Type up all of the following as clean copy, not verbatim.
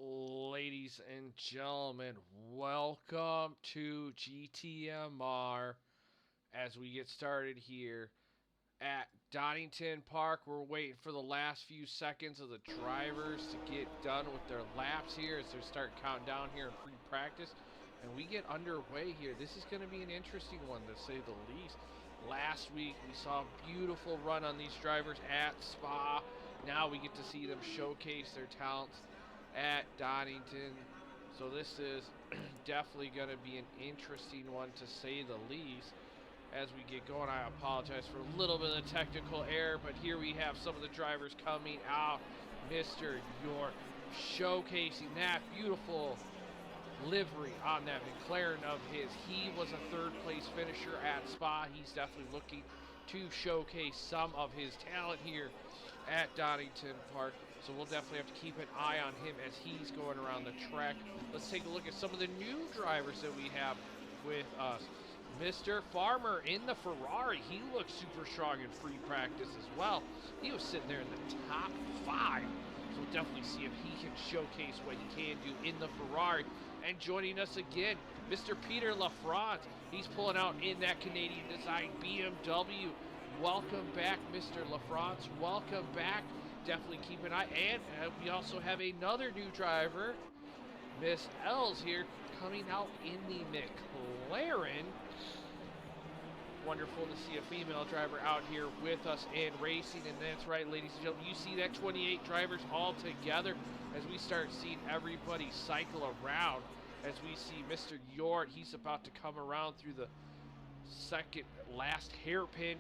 Ladies and gentlemen, welcome to GTMR as we get started here at Donington Park. We're waiting for the last few seconds of the drivers to get done with their laps here as they start counting down here in free practice. And we get underway here. This is going to be an interesting one, to say the least. Last week, we saw a beautiful run on these drivers at Spa. Now we get to see them showcase their talents at Donington. So this is definitely going to be an interesting one, to say the least. As we get going, I apologize for a little bit of technical error, but here we have some of the drivers coming out. Mr. York showcasing that beautiful livery on that McLaren of his. He was a third place finisher at Spa. He's definitely looking to showcase some of his talent here at Donington Park. So we'll definitely have to keep an eye on him as he's going around the track. Let's take a look at some of the new drivers that we have with us. Mr. Farmer in the Ferrari. He looks super strong in free practice as well. He was sitting there in the top 5. So we'll definitely see if he can showcase what he can do in the Ferrari. And joining us again, Mr. Peter LaFrance. He's pulling out in that Canadian design BMW. Welcome back, Mr. LaFrance. Welcome back. Definitely keep an eye. And we also have another new driver, Miss Els here, coming out in the McLaren. Wonderful to see a female driver out here with us and racing. And that's right, ladies and gentlemen, you see that 28 drivers all together as we start seeing everybody cycle around. As we see Mr. York, he's about to come around through the second last hairpin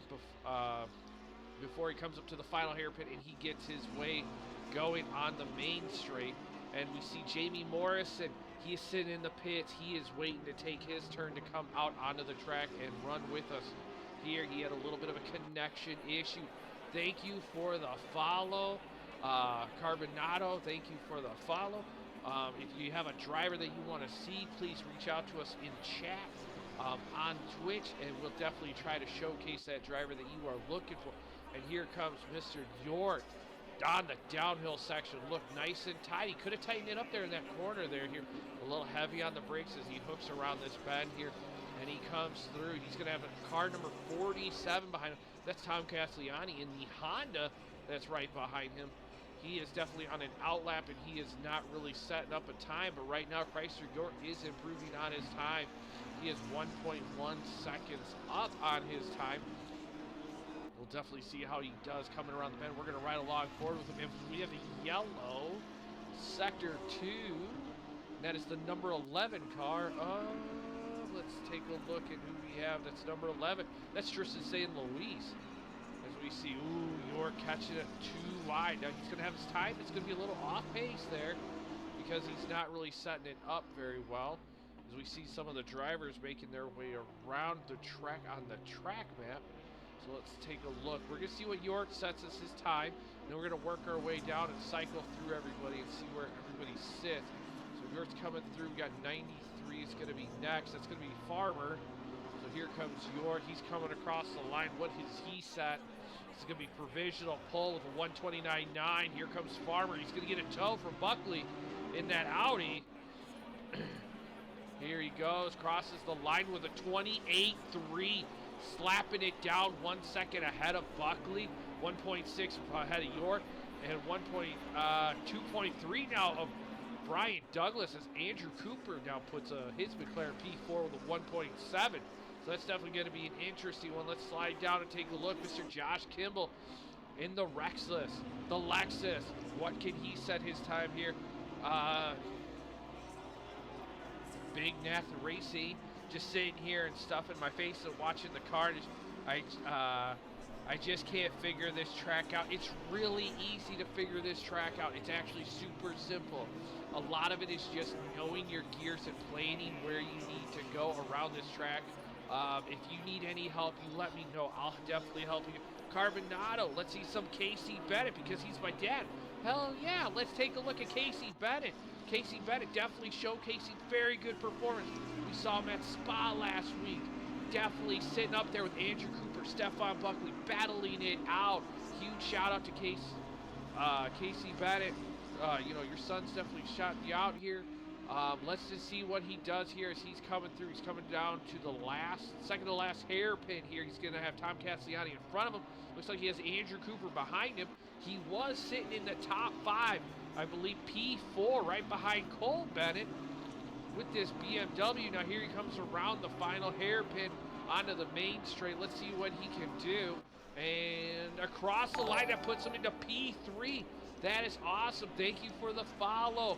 before he comes up to the final hairpin, and he gets his way going on the main straight. And we see Jamie Morrison. He is sitting in the pits. He is waiting to take his turn to come out onto the track and run with us here. He had a little bit of a connection issue. Thank you for the follow. Carbonado, thank you for the follow. If you have a driver that you want to see, please reach out to us in chat on Twitch, and we'll definitely try to showcase that driver that you are looking for. And here comes Mr. York on the downhill section. Look nice and tight. He could have tightened it up there in that corner there here. A little heavy on the brakes as he hooks around this bend here. And he comes through. He's going to have a car number 47 behind him. That's Tom Castellani in the Honda that's right behind him. He is definitely on an outlap, and he is not really setting up a time. But right now, Chrysler York is improving on his time. He is 1.1 seconds up on his time. We'll definitely see how he does coming around the bend. We're going to ride along forward with him. We have a yellow Sector 2. And that is the number 11 car. Let's take a look at who we have. That's number 11. That's Tristan St. Louis. As we see, York catching it too wide. Now he's going to have his time. It's going to be a little off pace there because he's not really setting it up very well. As we see some of the drivers making their way around the track on the track map. So let's take a look. We're going to see what York sets as his time. And then we're going to work our way down and cycle through everybody and see where everybody sits. So York's coming through. We got 93 is going to be next. That's going to be Farmer. So here comes York. He's coming across the line. What has he set? It's going to be provisional pull with a 129.9. Here comes Farmer. He's going to get a tow from Buckley in that Audi. Here he goes. Crosses the line with a 28.3. Slapping it down 1 second ahead of Buckley, 1.6 ahead of York, and 2.3 now of Brian Douglas as Andrew Cooper now puts his McLaren P4 with a 1.7. So that's definitely going to be an interesting one. Let's slide down and take a look. Mr. Josh Kimball in the Lexus. What can he set his time here? Big Nath Racing. Just sitting here and stuffing my face and watching the car. I just can't figure this track out. It's really easy to figure this track out. It's actually super simple. A lot of it is just knowing your gears and planning where you need to go around this track. If you need any help, you let me know. I'll definitely help you. Carbonado, let's see some Casey Bennett because he's my dad. Hell yeah, let's take a look at Casey Bennett. Casey Bennett definitely showcasing very good performance. We saw him at Spa last week. Definitely sitting up there with Andrew Cooper, Stefan Buckley, battling it out. Huge shout out to Casey. Casey Bennett, you know, your son's definitely shot you out here. Let's just see what he does here as he's coming through. He's coming down to the second to last hairpin here. He's going to have Tom Castellani in front of him. Looks like he has Andrew Cooper behind him. He was sitting in the top 5, I believe P4, right behind Cole Bennett with this BMW. Now here he comes around the final hairpin onto the main straight. Let's see what he can do. And across the line, that puts him into P3. That is awesome. Thank you for the follow.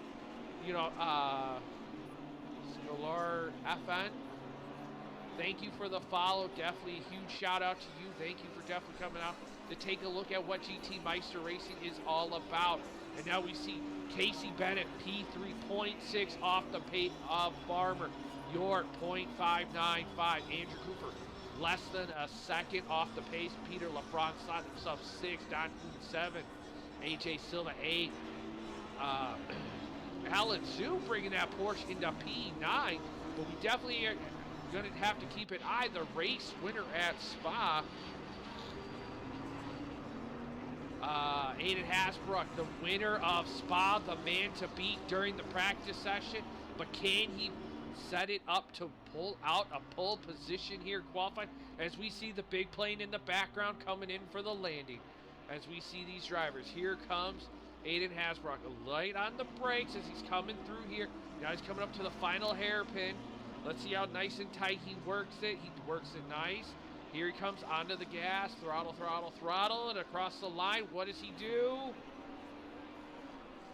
You know, Scholar FN. Thank you for the follow. Definitely a huge shout out to you. Thank you for definitely coming out to take a look at what GT Meister Racing is all about. And now we see Casey Bennett, P3.6 off the pace of Farmer. York, 0.595. Andrew Cooper, less than a second off the pace. Peter LaFrance slotted himself 6. Don Kuhn 7. AJ Silva 8. Alan Zhu bringing that Porsche into P9. But we definitely are going to have to keep an eye. The race winner at Spa, Aiden Hasbrook, the winner of Spa, the man to beat during the practice session. But can he set it up to pull out a pole position here qualifying? As we see the big plane in the background coming in for the landing. As we see these drivers, here comes Aiden Hasbrook, light on the brakes as he's coming through here. Now he's coming up to the final hairpin. Let's see how nice and tight he works it. He works it nice. Here he comes onto the gas, throttle, throttle, throttle, and across the line. What does he do?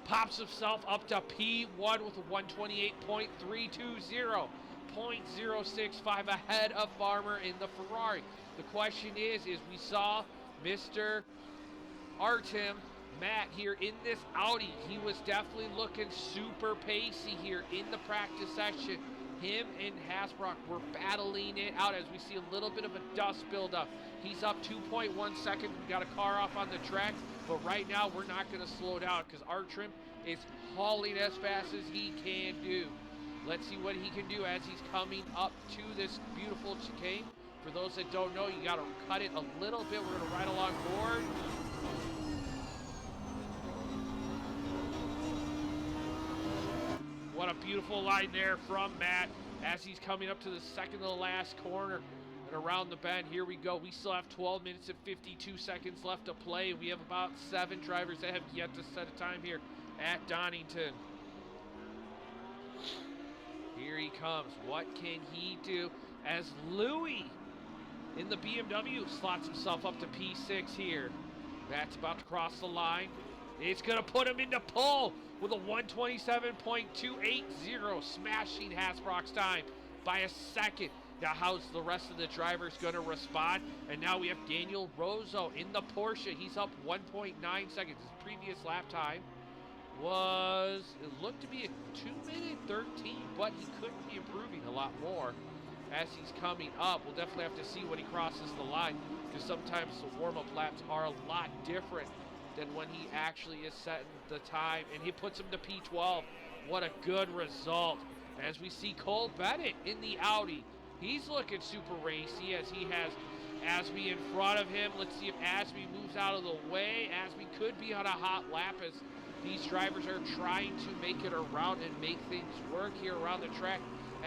Pops himself up to P1 with a 128.320, 0.065 ahead of Farmer in the Ferrari. The question is we saw Mr. Artem Matt here in this Audi. He was definitely looking super pacey here in the practice session. Him and Hasbrook were battling it out as we see a little bit of a dust buildup. He's up 2.1 seconds. We got a car off on the track, but right now we're not going to slow down because Artrim is hauling as fast as he can do. Let's see what he can do as he's coming up to this beautiful chicane. For those that don't know, you got to cut it a little bit. We're going to ride along board. What a beautiful line there from Matt as he's coming up to the second to the last corner and around the bend. Here we go. We still have 12 minutes and 52 seconds left to play. We have about 7 drivers that have yet to set a time here at Donington. Here he comes. What can he do as Louis in the BMW slots himself up to P6 here. Matt's about to cross the line. It's going to put him into pole with a 127.280, smashing Hasbrook's time by a second. Now how's the rest of the drivers going to respond? And now we have Daniel Rosso in the Porsche. He's up 1.9 seconds. His previous lap time was, it looked to be a 2-minute 13, but he couldn't be improving a lot more as he's coming up. We'll definitely have to see when he crosses the line, because sometimes the warm-up laps are a lot different than when he actually is setting the time, and he puts him to P12. What a good result. As we see Cole Bennett in the Audi, he's looking super racy as he has Asby in front of him. Let's see if Asby moves out of the way. Asby could be on a hot lap as these drivers are trying to make it around and make things work here around the track.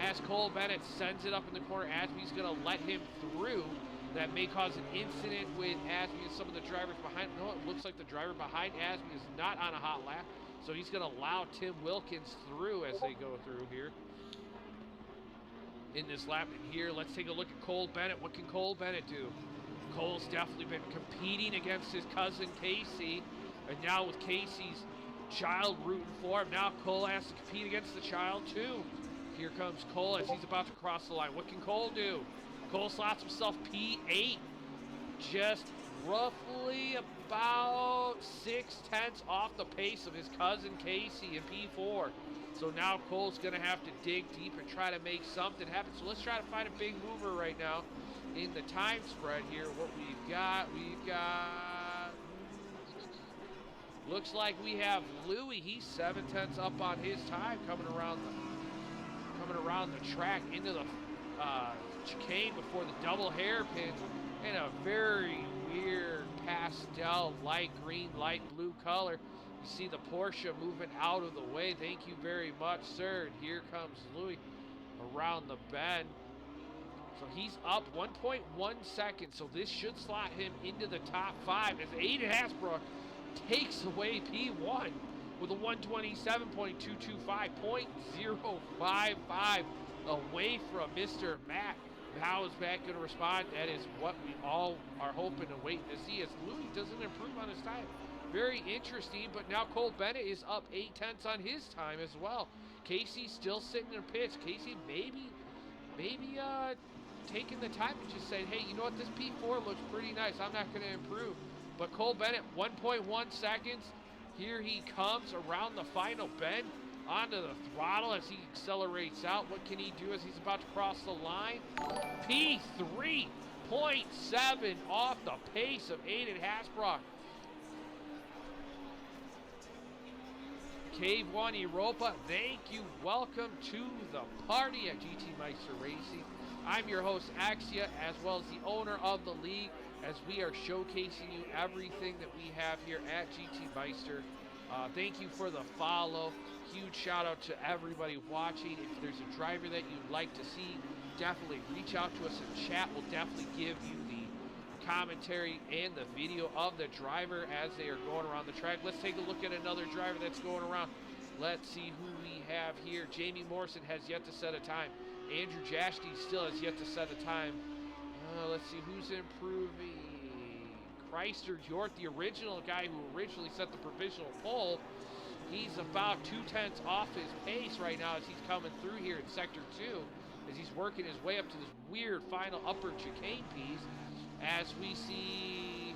As Cole Bennett sends it up in the corner, Asby's going to let him through. That may cause an incident with Asby and some of the drivers behind. No, it looks like the driver behind Asby is not on a hot lap, so he's going to allow Tim Wilkins through as they go through here in this lap. And here, let's take a look at Cole Bennett. What can Cole Bennett do? Cole's definitely been competing against his cousin Casey, and now with Casey's child rooting for him, now Cole has to compete against the child too. Here comes Cole as he's about to cross the line. What can Cole do? Cole slots himself P8, just roughly about 0.6 off the pace of his cousin Casey in P4. So now Cole's going to have to dig deep and try to make something happen. So let's try to find a big mover right now in the time spread here. What we've got, looks like we have Louis. He's 0.7 up on his time coming around the track into the chicane before the double hairpin, and a very weird pastel, light green, light blue color. You see the Porsche moving out of the way. Thank you very much, sir. And here comes Louis around the bend. So he's up 1.1 seconds. So this should slot him into the top 5 as Aiden Hasbrook takes away P1 with a 127.225, 0.055 away from Mr. Matt. How is Matt going to respond? That is what we all are hoping and waiting to see as Louis doesn't improve on his time. Very interesting, but now Cole Bennett is up 0.8 on his time as well. Casey still sitting in pitch. Casey maybe taking the time and just saying, hey, you know what, this P4 looks pretty nice. I'm not going to improve. But Cole Bennett, 1.1 seconds. Here he comes around the final bend onto the throttle as he accelerates out. What can he do as he's about to cross the line? P3.7 off the pace of Aiden Hasbrook. Cave 1 Europa, thank you. Welcome to the party at GT Meister Racing. I'm your host, Axia, as well as the owner of the league, as we are showcasing you everything that we have here at GT Meister. Thank you for the follow. Huge shout out to everybody watching. If there's a driver that you'd like to see, definitely reach out to us in chat. We'll definitely give you the commentary and the video of the driver as they are going around the track. Let's take a look at another driver that's going around. Let's see who we have here. Jamie Morrison has yet to set a time. Andrew Jaschke still has yet to set a time. Let's see who's improving. Chrysler York, the original guy who originally set the provisional pole. He's about 0.2 off his pace right now as he's coming through here in Sector 2, as he's working his way up to this weird final upper chicane piece. As we see,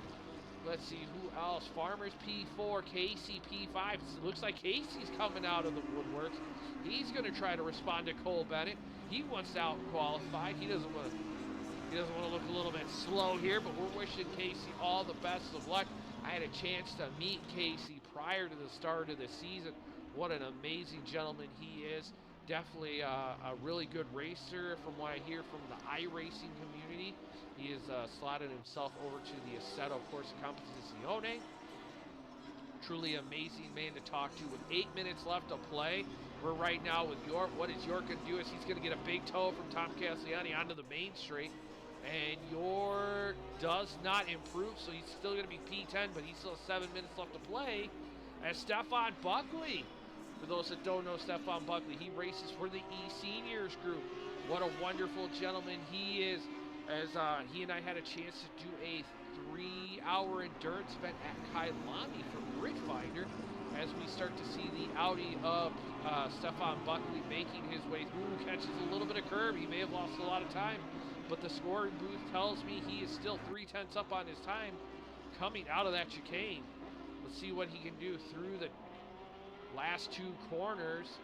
let's see who else. Farmers P4, Casey P5. It looks like Casey's coming out of the woodworks. He's going to try to respond to Cole Bennett. He wants to out-qualify. He doesn't want to look a little bit slow here, but we're wishing Casey all the best of luck. I had a chance to meet Casey prior to the start of the season. What an amazing gentleman he is. Definitely a really good racer from what I hear from the iRacing community. He has slotted himself over to the Assetto Corsa Competizione. Truly amazing man to talk to with 8 minutes left to play. We're right now with York. What is York going to do is he's going to get a big toe from Tom Cassiani onto the main straight. And York does not improve, so he's still going to be P10, but he still has 7 minutes left to play. As Stefan Buckley, for those that don't know Stefan Buckley, he races for the E-Seniors group. What a wonderful gentleman he is, as he and I had a chance to do a 3-hour endurance event at Kailani from Grid Finder, as we start to see the Audi of Stefan Buckley making his way through. Catches a little bit of curb. He may have lost a lot of time, but the scoring booth tells me he is still 0.3 up on his time coming out of that chicane. Let's see what he can do through the last 2 corners.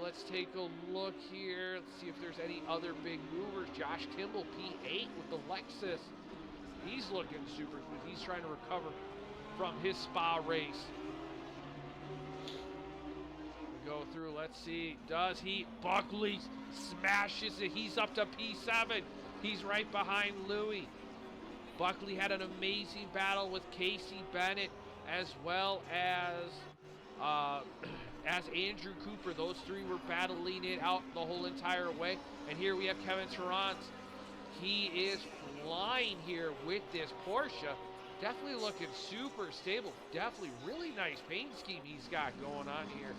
Let's take a look here. Let's see if there's any other big movers. Josh Kimball, P8 with the Lexus. He's looking super good. He's trying to recover from his spa race. Go through, let's see, does he? Buckley smashes it. He's up to P7. He's right behind Louis. Buckley had an amazing battle with Casey Bennett, as well as Andrew Cooper. Those 3 were battling it out the whole entire way. And here we have Kevin Terrance. He is flying here with this Porsche. Definitely looking super stable. Definitely really nice paint scheme he's got going on here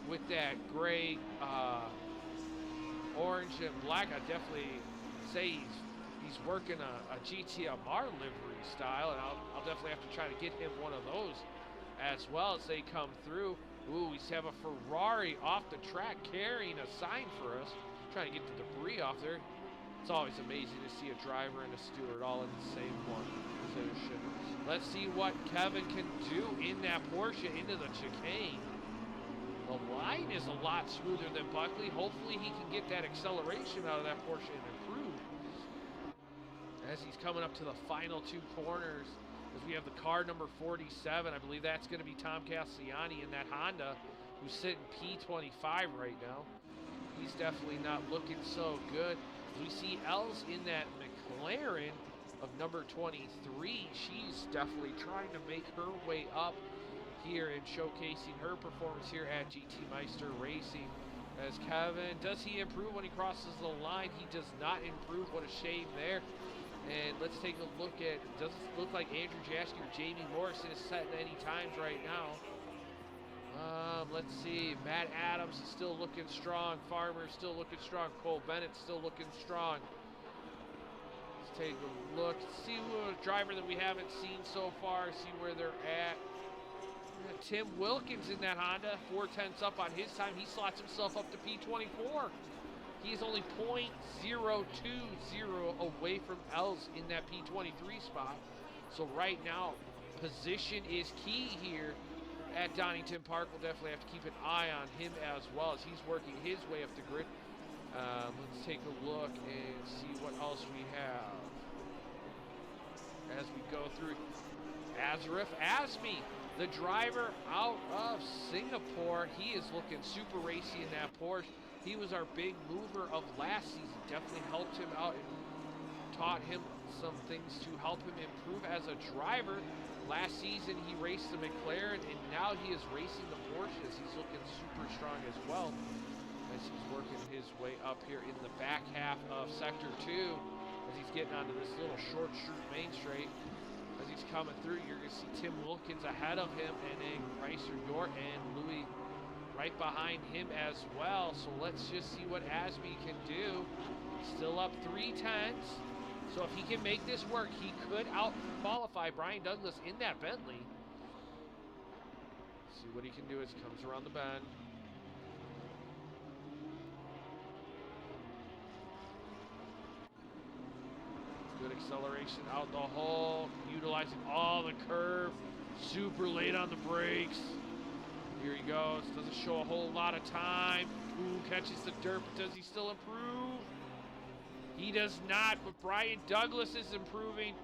with that gray, orange, and black. I definitely say he's working a GTMR livery style, and I'll definitely have to try to get him one of those as well as they come through. Ooh, we have a Ferrari off the track carrying a sign for us, trying to get the debris off there. It's always amazing to see a driver and a steward all in the same one position. Let's see what Kevin can do in that Porsche into the chicane. The line is a lot smoother than Buckley. Hopefully he can get that acceleration out of that Porsche and improve. As he's coming up to the final 2 corners, as we have the car number 47. I believe that's going to be Tom Cassiani in that Honda, who's sitting P25 right now. He's definitely not looking so good. We see Els in that McLaren. of number 23. She's definitely trying to make her way up here and showcasing her performance here at GT Meister Racing. As Kevin, does he improve when he crosses the line? He does not improve. What a shame there. And let's take a look at, doesn't look like Andrew Jaschke or Jamie Morrison is setting any times right now. Let's see. Matt Adams is still looking strong. Farmer still looking strong. Cole Bennett still looking strong. Let's take a look. See what driver that we haven't seen so far. See where they're at. Tim Wilkins in that Honda. 4/10 up on his time. He slots himself up to P24. He's only 0.020 away from Els in that P23 spot. So right now, position is key here at Donington Park. We'll definitely have to keep an eye on him as well as he's working his way up the grid. Let's take a look and see what else we have as we go through. Azarif Azmi, the driver out of Singapore. He is looking super racy in that Porsche. He was our big mover of last season. Definitely helped him out and taught him some things to help him improve as a driver. Last season he raced the McLaren and now he is racing the Porsches. He's looking super strong as well as he's working his way up here in the back half of Sector 2 as he's getting onto this little short main straight. As he's coming through, you're going to see Tim Wilkins ahead of him and then Chrysler Dort and Louis right behind him as well. So let's just see what Azmi can do. Still up 3/10. So if he can make this work, he could out-qualify Brian Douglas in that Bentley. See what he can do as he comes around the bend. Good acceleration out the hole, utilizing all the curve. Super late on the brakes. Here he goes. Doesn't show a whole lot of time. Ooh, catches the dirt, but does he still improve? He does not, but Brian Douglas is improving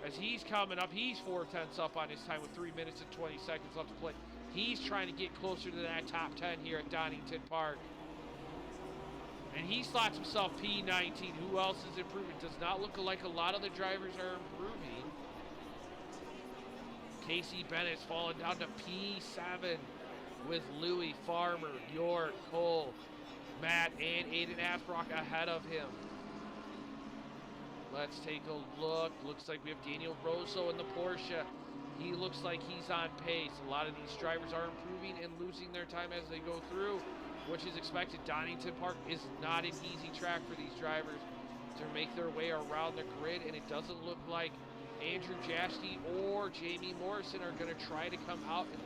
as he's coming up. He's 4/10 up on his time with 3 minutes and 20 seconds left to play. He's trying to get closer to that top 10 here at Donington Park. And he slots himself P19. Who else is improving? Does not look like a lot of the drivers are improving. Casey Bennett's falling down to P7 with Louis, Farmer, York, Cole, Matt, and Aiden Asbrock ahead of him. Let's take a look. Looks like we have Daniel Rosso in the Porsche. He looks like he's on pace. A lot of these drivers are improving and losing their time as they go through, which is expected. Donington Park is not an easy track for these drivers to make their way around the grid, and it doesn't look like Andrew Jaschke or Jamie Morrison are going to try to come out and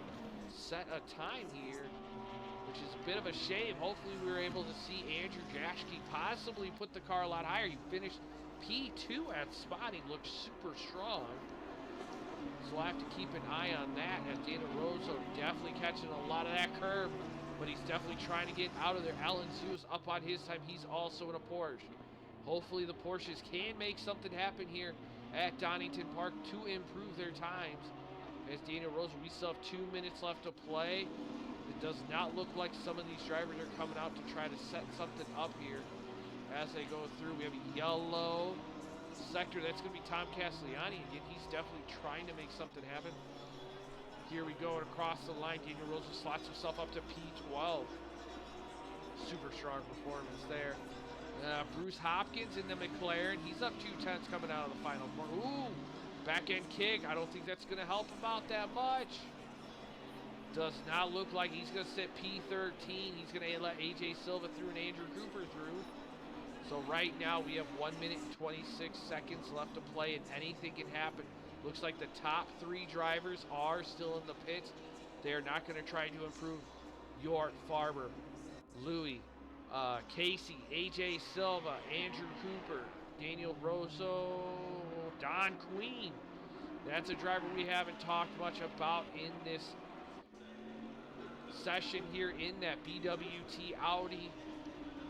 set a time here, which is a bit of a shame. Hopefully we were able to see Andrew Jaschke possibly put the car a lot higher. He finished P2 at spotting, looked super strong. So we'll have to keep an eye on that as Daniel Rosso definitely catching a lot of that curve, but he's definitely trying to get out of there. Alan Zew's up on his time. He's also in a Porsche. Hopefully the Porsches can make something happen here at Donington Park to improve their times. As Daniel Rosso, we still have 2 minutes left to play. It does not look like some of these drivers are coming out to try to set something up here as they go through. We have a yellow sector. That's going to be Tom Castellani again. He's definitely trying to make something happen. Here we go, and across the line, Daniel Rosso slots himself up to P12. Super strong performance there. Bruce Hopkins in the McLaren. He's up 2/10 coming out of the final corner. Ooh, back end kick. I don't think that's going to help him out that much. Does not look like he's going to sit P13. He's going to let AJ Silva through and Andrew Cooper through. So right now we have 1 minute and 26 seconds left to play, and anything can happen. Looks like the top 3 drivers are still in the pits. They are not going to try to improve. York, Farber, Louis, Casey, AJ Silva, Andrew Cooper, Daniel Rosso, Don Queen. That's a driver we haven't talked much about in this session here in that BWT Audi.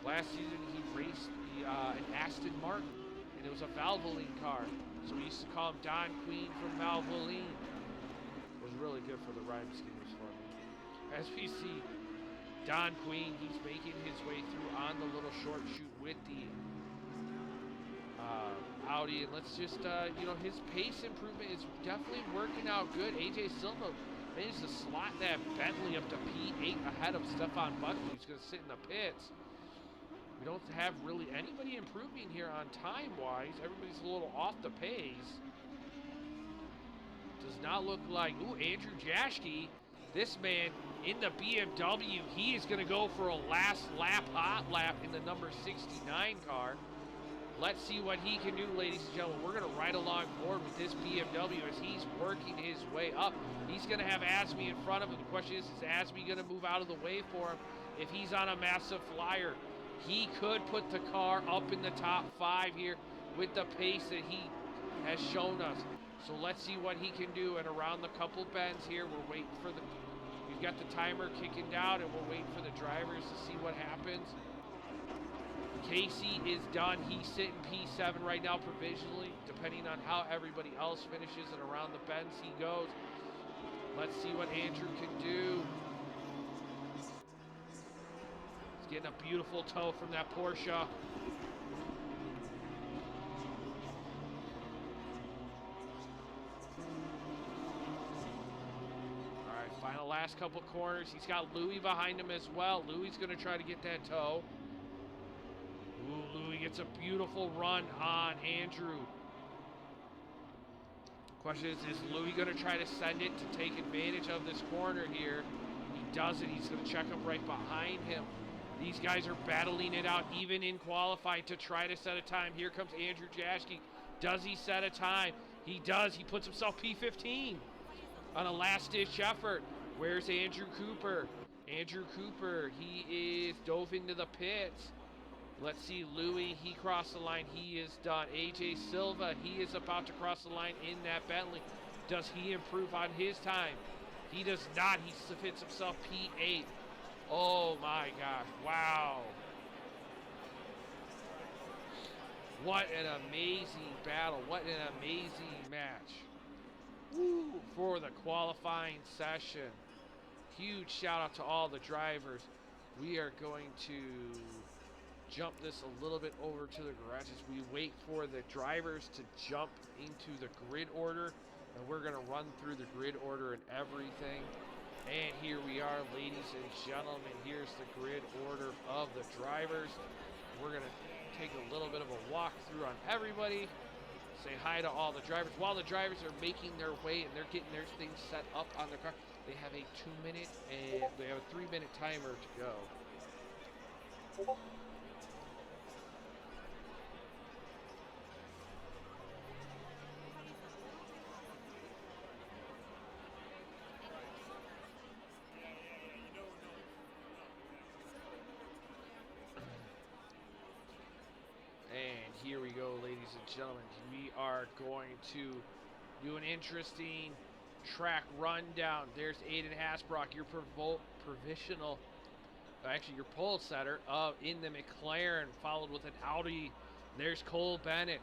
Last season he raced an Aston Martin, and it was a Valvoline car. So we used to call him Don Queen from Valvoline. It was really good for the rhyme schemes for me. As we see Don Queen, he's making his way through on the little short chute with the Audi, and let's just, you know, his pace improvement is definitely working out good. AJ Silva managed to slot that Bentley up to P8 ahead of Stefan Buckley, who's going to sit in the pits. We don't have really anybody improving here on time-wise. Everybody's a little off the pace. Does not look like, ooh, Andrew Jaschke, this man in the BMW, he is going to go for a last lap, hot lap in the number 69 car. Let's see what he can do, ladies and gentlemen. We're going to ride along board with this BMW as he's working his way up. He's going to have Asmi in front of him. The question is Asmi going to move out of the way for him? If he's on a massive flyer, he could put the car up in the top 5 here with the pace that he has shown us. So let's see what he can do. And around the couple bends here, we're waiting for we've got the timer kicking down, and we're waiting for the drivers to see what happens. Casey is done. He's sitting P7 right now provisionally, depending on how everybody else finishes, and around the bends he goes. Let's see what Andrew can do. He's getting a beautiful toe from that Porsche. All right, final last couple corners. He's got Louis behind him as well. Louis is going to try to get that toe. Ooh, Louis gets a beautiful run on Andrew. Question is Louis going to try to send it to take advantage of this corner here? He doesn't. He's going to check up right behind him. These guys are battling it out even in qualifying to try to set a time. Here comes Andrew Jaschke. Does he set a time? He does. He puts himself P15 on a last-ditch effort. Where's Andrew Cooper? Andrew Cooper, he is dove into the pits. Let's see, Louis, he crossed the line. He is done. AJ Silva, he is about to cross the line in that Bentley. Does he improve on his time? He does not. He fits himself P8. Oh, my gosh. Wow. What an amazing battle. What an amazing match. Woo, for the qualifying session. Huge shout out to all the drivers. We are going to jump this a little bit over to the garage as we wait for the drivers to jump into the grid order, and we're going to run through the grid order and everything. And here we are, ladies and gentlemen. Here's the grid order of the drivers. We're going to take a little bit of a walk through on everybody, say hi to all the drivers. While the drivers are making their way and they're getting their things set up on their car, they have a 2-minute and they have a 3-minute timer to go. And here we go, ladies and gentlemen. We are going to do an interesting track rundown. There's Aiden Hasbrock, your provisional, actually your pole setter in the McLaren, followed with an Audi. There's Cole Bennett.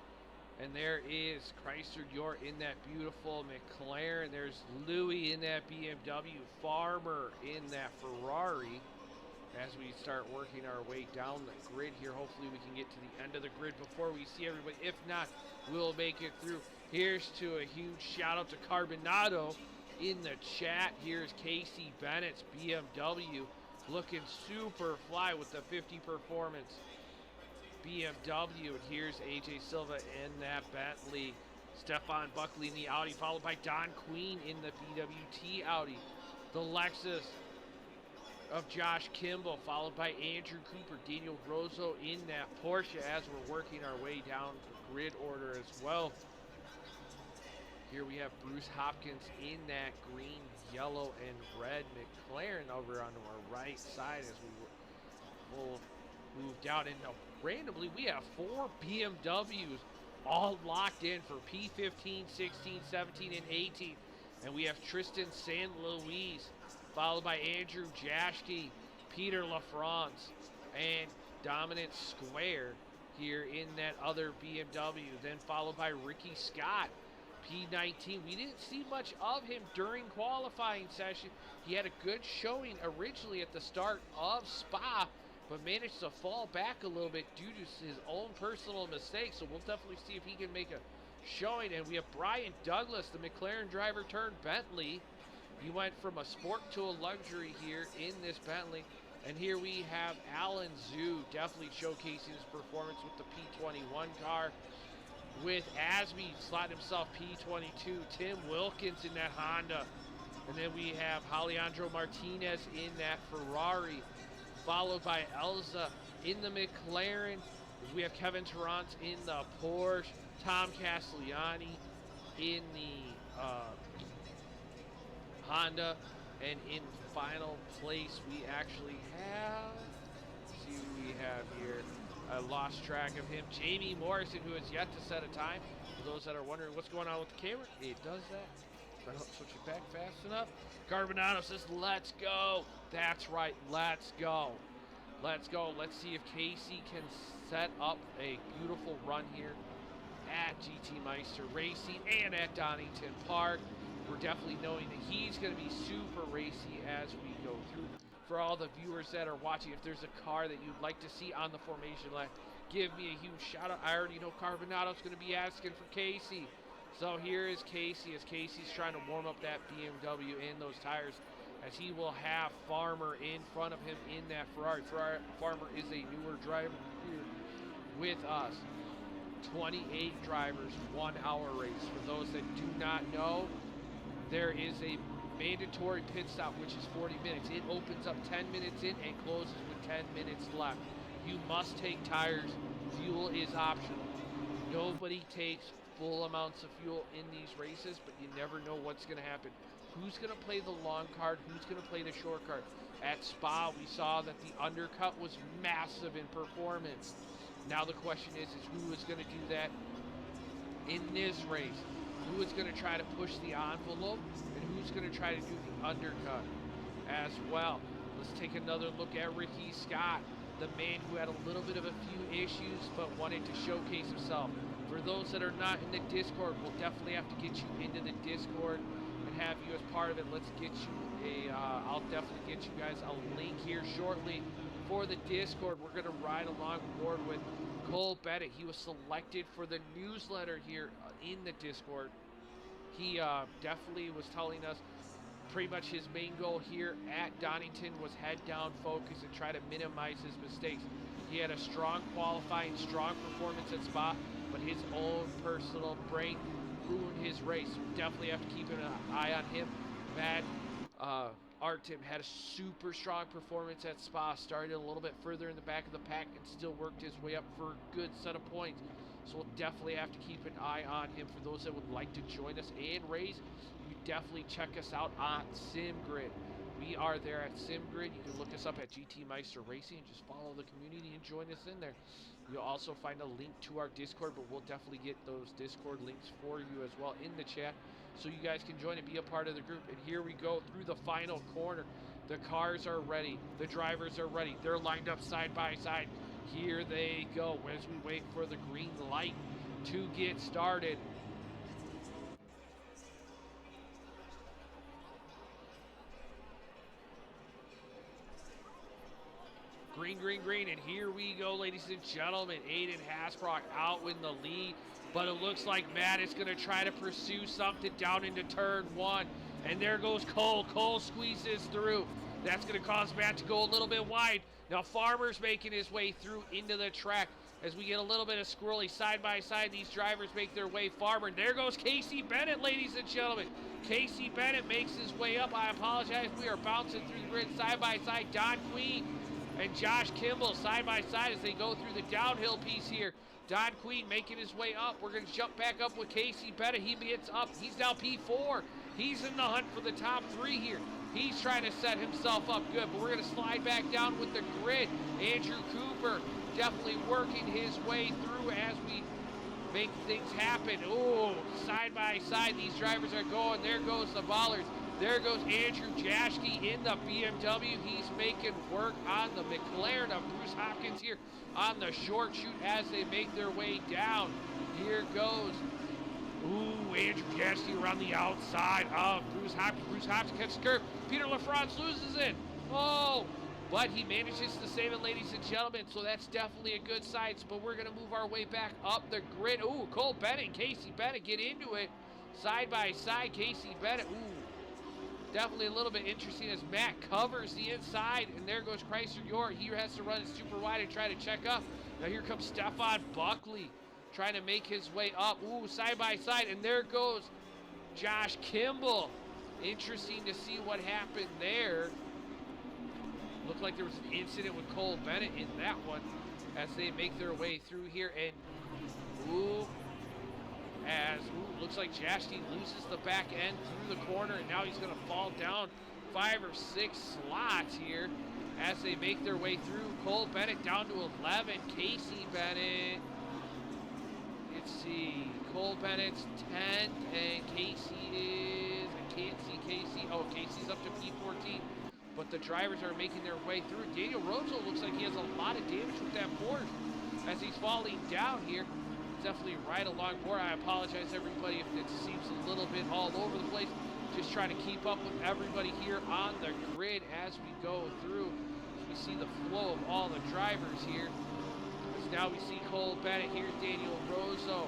And there is Chrysler Dior in that beautiful McLaren. There's Louis in that BMW, Farmer in that Ferrari. As we start working our way down the grid here, hopefully we can get to the end of the grid before we see everybody. If not, we'll make it through. Here's to a huge shout out to Carbonado in the chat. Here's Casey Bennett's BMW looking super fly with the 50 performance BMW. And here's AJ Silva in that Bentley. Stefan Buckley in the Audi, followed by Don Queen in the BWT Audi. The Lexus of Josh Kimball, followed by Andrew Cooper, Daniel Rosso in that Porsche as we're working our way down the grid order as well. Here we have Bruce Hopkins in that green, yellow, and red McLaren over on our right side as we'll move down. And now, randomly, we have 4 BMWs all locked in for P15, 16, 17, and 18. And we have Tristan San Luis, followed by Andrew Jaschke, Peter LaFrance, and Dominant Square here in that other BMW. Then followed by Ricky Scott, P19. We didn't see much of him during qualifying session. He had a good showing originally at the start of Spa, but managed to fall back a little bit due to his own personal mistakes. So we'll definitely see if he can make a showing. And we have Brian Douglas, the McLaren driver turned Bentley. He went from a sport to a luxury here in this Bentley. And here we have Alan Zhu definitely showcasing his performance with the P21 car. With Asby slot himself P22, Tim Wilkins in that Honda. And then we have Alejandro Martinez in that Ferrari, followed by Elza in the McLaren. We have Kevin Tarrant in the Porsche, Tom Castellani in the Honda, and in final place we actually have, let's see who we have here. I lost track of him. Jamie Morrison, who has yet to set a time. For those that are wondering what's going on with the camera, it does that. If I don't switch it back fast enough. Carbonado says, let's go. That's right, let's go. Let's go. Let's see if Casey can set up a beautiful run here at GT Meister Racing and at Donington Park. We're definitely knowing that he's going to be super racy as we go through. For all the viewers that are watching, if there's a car that you'd like to see on the formation line, give me a huge shout out. I already know Carbonado's going to be asking for Casey. So here is Casey as Casey's trying to warm up that BMW and those tires, as he will have Farmer in front of him in that Ferrari. Farmer is a newer driver here with us. 28 drivers, 1 hour race. For those that do not know, there is a mandatory pit stop, which is 40 minutes. It opens up 10 minutes in and closes with 10 minutes left. You must take tires. Fuel is optional. Nobody takes full amounts of fuel in these races, but you never know what's going to happen. Who's going to play the long card? Who's going to play the short card? At Spa, we saw that the undercut was massive in performance. Now the question is who is going to do that in this race? Who is going to try to push the envelope, and who's going to try to do the undercut as well? Let's take another look at Ricky Scott, the man who had a little bit of a few issues but wanted to showcase himself. For those that are not in the Discord, we'll definitely have to get you into the Discord and have you as part of it. Let's get you I'll definitely get you guys a link here shortly for the Discord. We're going to ride along board with Cole Bennett. He was selected for the newsletter here in the Discord. He definitely was telling us pretty much his main goal here at Donington was head down focus and try to minimize his mistakes. He had a strong qualifying, strong performance at Spa, but his own personal break ruined his race. Definitely have to keep an eye on him. Matt Artem had a super strong performance at Spa, started a little bit further in the back of the pack and still worked his way up for a good set of points. So we'll definitely have to keep an eye on him. For those that would like to join us and race, you definitely check us out on SimGrid. We are there at SimGrid. You can look us up at GT Meister Racing and just follow the community and join us in there. You'll also find a link to our Discord, but we'll definitely get those Discord links for you as well in the chat, so you guys can join and be a part of the group. And here we go through the final corner. The cars are ready. The drivers are ready. They're lined up side by side. Here they go as we wait for the green light to get started. Green, green, green, and here we go, ladies and gentlemen. Aiden Hasbrock out in the lead, but it looks like Matt is going to try to pursue something down into turn one, and there goes Cole. Cole squeezes through. That's going to cause Matt to go a little bit wide. Now Farmer's making his way through into the track as we get a little bit of squirrely side by side. These drivers make their way Farmer, and there goes Casey Bennett, ladies and gentlemen. Casey Bennett makes his way up. I apologize. We are bouncing through the grid side by side. Don Queen and Josh Kimball side by side as they go through the downhill piece here. Don Queen making his way up. We're going to jump back up with Casey Bennett. He gets up. He's now P4. He's in the hunt for the top 3 here. He's trying to set himself up good, but we're going to slide back down with the grid. Andrew Cooper definitely working his way through as we make things happen. Oh, side by side, these drivers are going. There goes the Bollards. There goes Andrew Jaschke in the BMW. He's making work on the McLaren of Bruce Hopkins here on the short shoot as they make their way down. Here goes, ooh, Andrew Jaschke around the outside of Bruce Hopkins. Bruce Hopkins catches the curve. Peter LaFrance loses it. Oh, But he manages to save it, ladies and gentlemen, so that's definitely a good sign. But we're going to move our way back up the grid. Ooh, Cole Bennett and Casey Bennett get into it. Side by side, Casey Bennett. Ooh, definitely a little bit interesting as Matt covers the inside. And there goes Chrysler York. He has to run it super wide and try to check up. Now here comes Stefan Buckley trying to make his way up. Ooh, side by side. And there goes Josh Kimball. Interesting to see what happened there. Looked like there was an incident with Cole Bennett in that one as they make their way through here. And looks like Jashty loses the back end through the corner, and now he's going to fall down 5 or 6 slots here as they make their way through. Cole Bennett down to 11. Casey Bennett, let's see, Cole Bennett's 10th, and Casey is, I can't see Casey. Oh, Casey's up to P14. But the drivers are making their way through. Daniel Rozo looks like he has a lot of damage with that Porsche as he's falling down here. Definitely right along board. I apologize, everybody, if it seems a little bit all over the place. Just trying to keep up with everybody here on the grid as we go through. We see the flow of all the drivers here. As now we see Cole Bennett. Here's Daniel Rozo.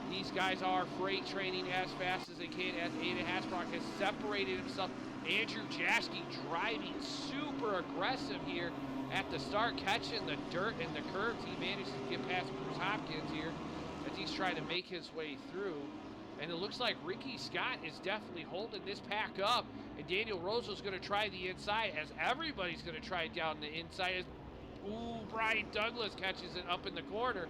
These guys are freight training as fast as they can as Aiden Hasbrock has separated himself. Andrew Jaschke driving super aggressive here at the start, catching the dirt and the curves. He manages to get past Bruce Hopkins here as he's trying to make his way through. And it looks like Ricky Scott is definitely holding this pack up. And Daniel Rozo's going to try the inside as everybody's going to try it down the inside. Ooh, Brian Douglas catches it up in the corner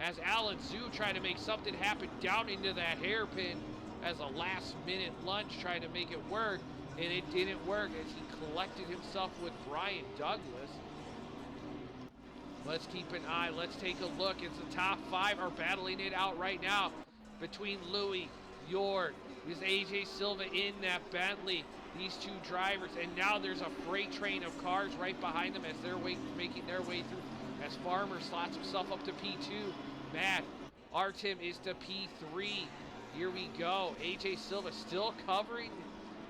as Alan Zhu trying to make something happen down into that hairpin as a last-minute lunge trying to make it work. And it didn't work as he collected himself with Brian Douglas. Let's keep an eye. Let's take a look. It's the top 5 are battling it out right now between Louis, York, there's AJ Silva in that Bentley. These two drivers, and now there's a freight train of cars right behind them as they're making their way through. As Farmer slots himself up to P2. Matt Artem is to P3. Here we go. AJ Silva still covering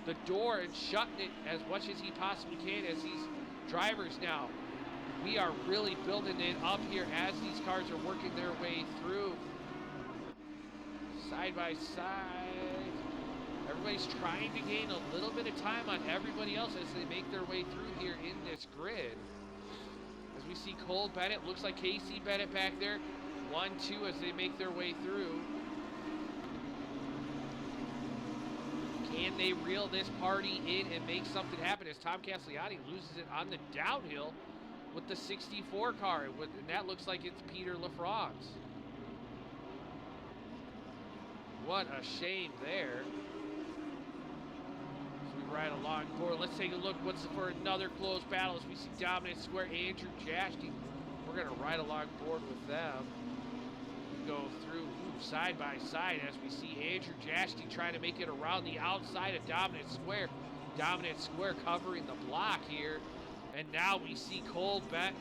the door and shutting it as much as he possibly can as these drivers now. We are really building it up here as these cars are working their way through. Side by side. Everybody's trying to gain a little bit of time on everybody else as they make their way through here in this grid. As we see Cole Bennett, looks like Casey Bennett back there. 1-2 as they make their way through. Can they reel this party in and make something happen as Tom Castellani loses it on the downhill with the 64 car, and that looks like it's Peter LaFrance. What a shame there. As we ride along board, let's take a look what's for another close battle as we see Dominant Square, Andrew Jaschke. We're going to ride along board with them. We go through side by side as we see Andrew Jaschke trying to make it around the outside of Dominant Square. Dominant Square covering the block here. And now we see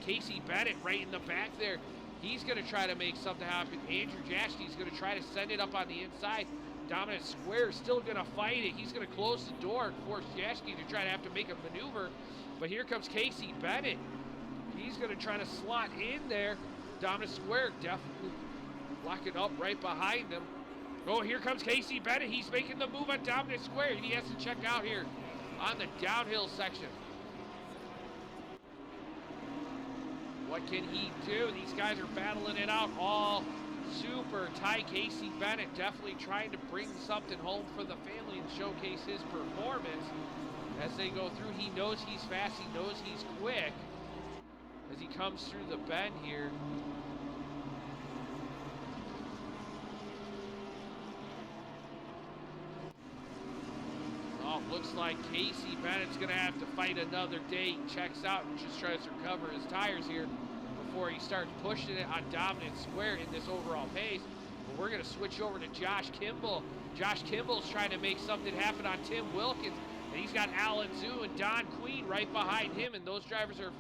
Casey Bennett right in the back there. He's going to try to make something happen. Andrew Jaschke is going to try to send it up on the inside. Dominant Square is still going to fight it. He's going to close the door and force Jaschke to try to have to make a maneuver. But here comes Casey Bennett. He's going to try to slot in there. Dominant Square definitely locking up right behind him. Oh, here comes Casey Bennett. He's making the move on Dominant Square. He has to check out here on the downhill section. What can he do? These guys are battling it out all super tight. Casey Bennett definitely trying to bring something home for the family and showcase his performance as they go through. He knows he's fast. He knows he's quick as he comes through the bend here. Oh, looks like Casey Bennett's going to have to fight another day. He checks out and just tries to recover his tires here before he starts pushing it on Dominant Square in this overall pace. But we're going to switch over to Josh Kimball. Josh Kimball's trying to make something happen on Tim Wilkins. And he's got Alan Zhu and Don Queen right behind him. And those drivers are...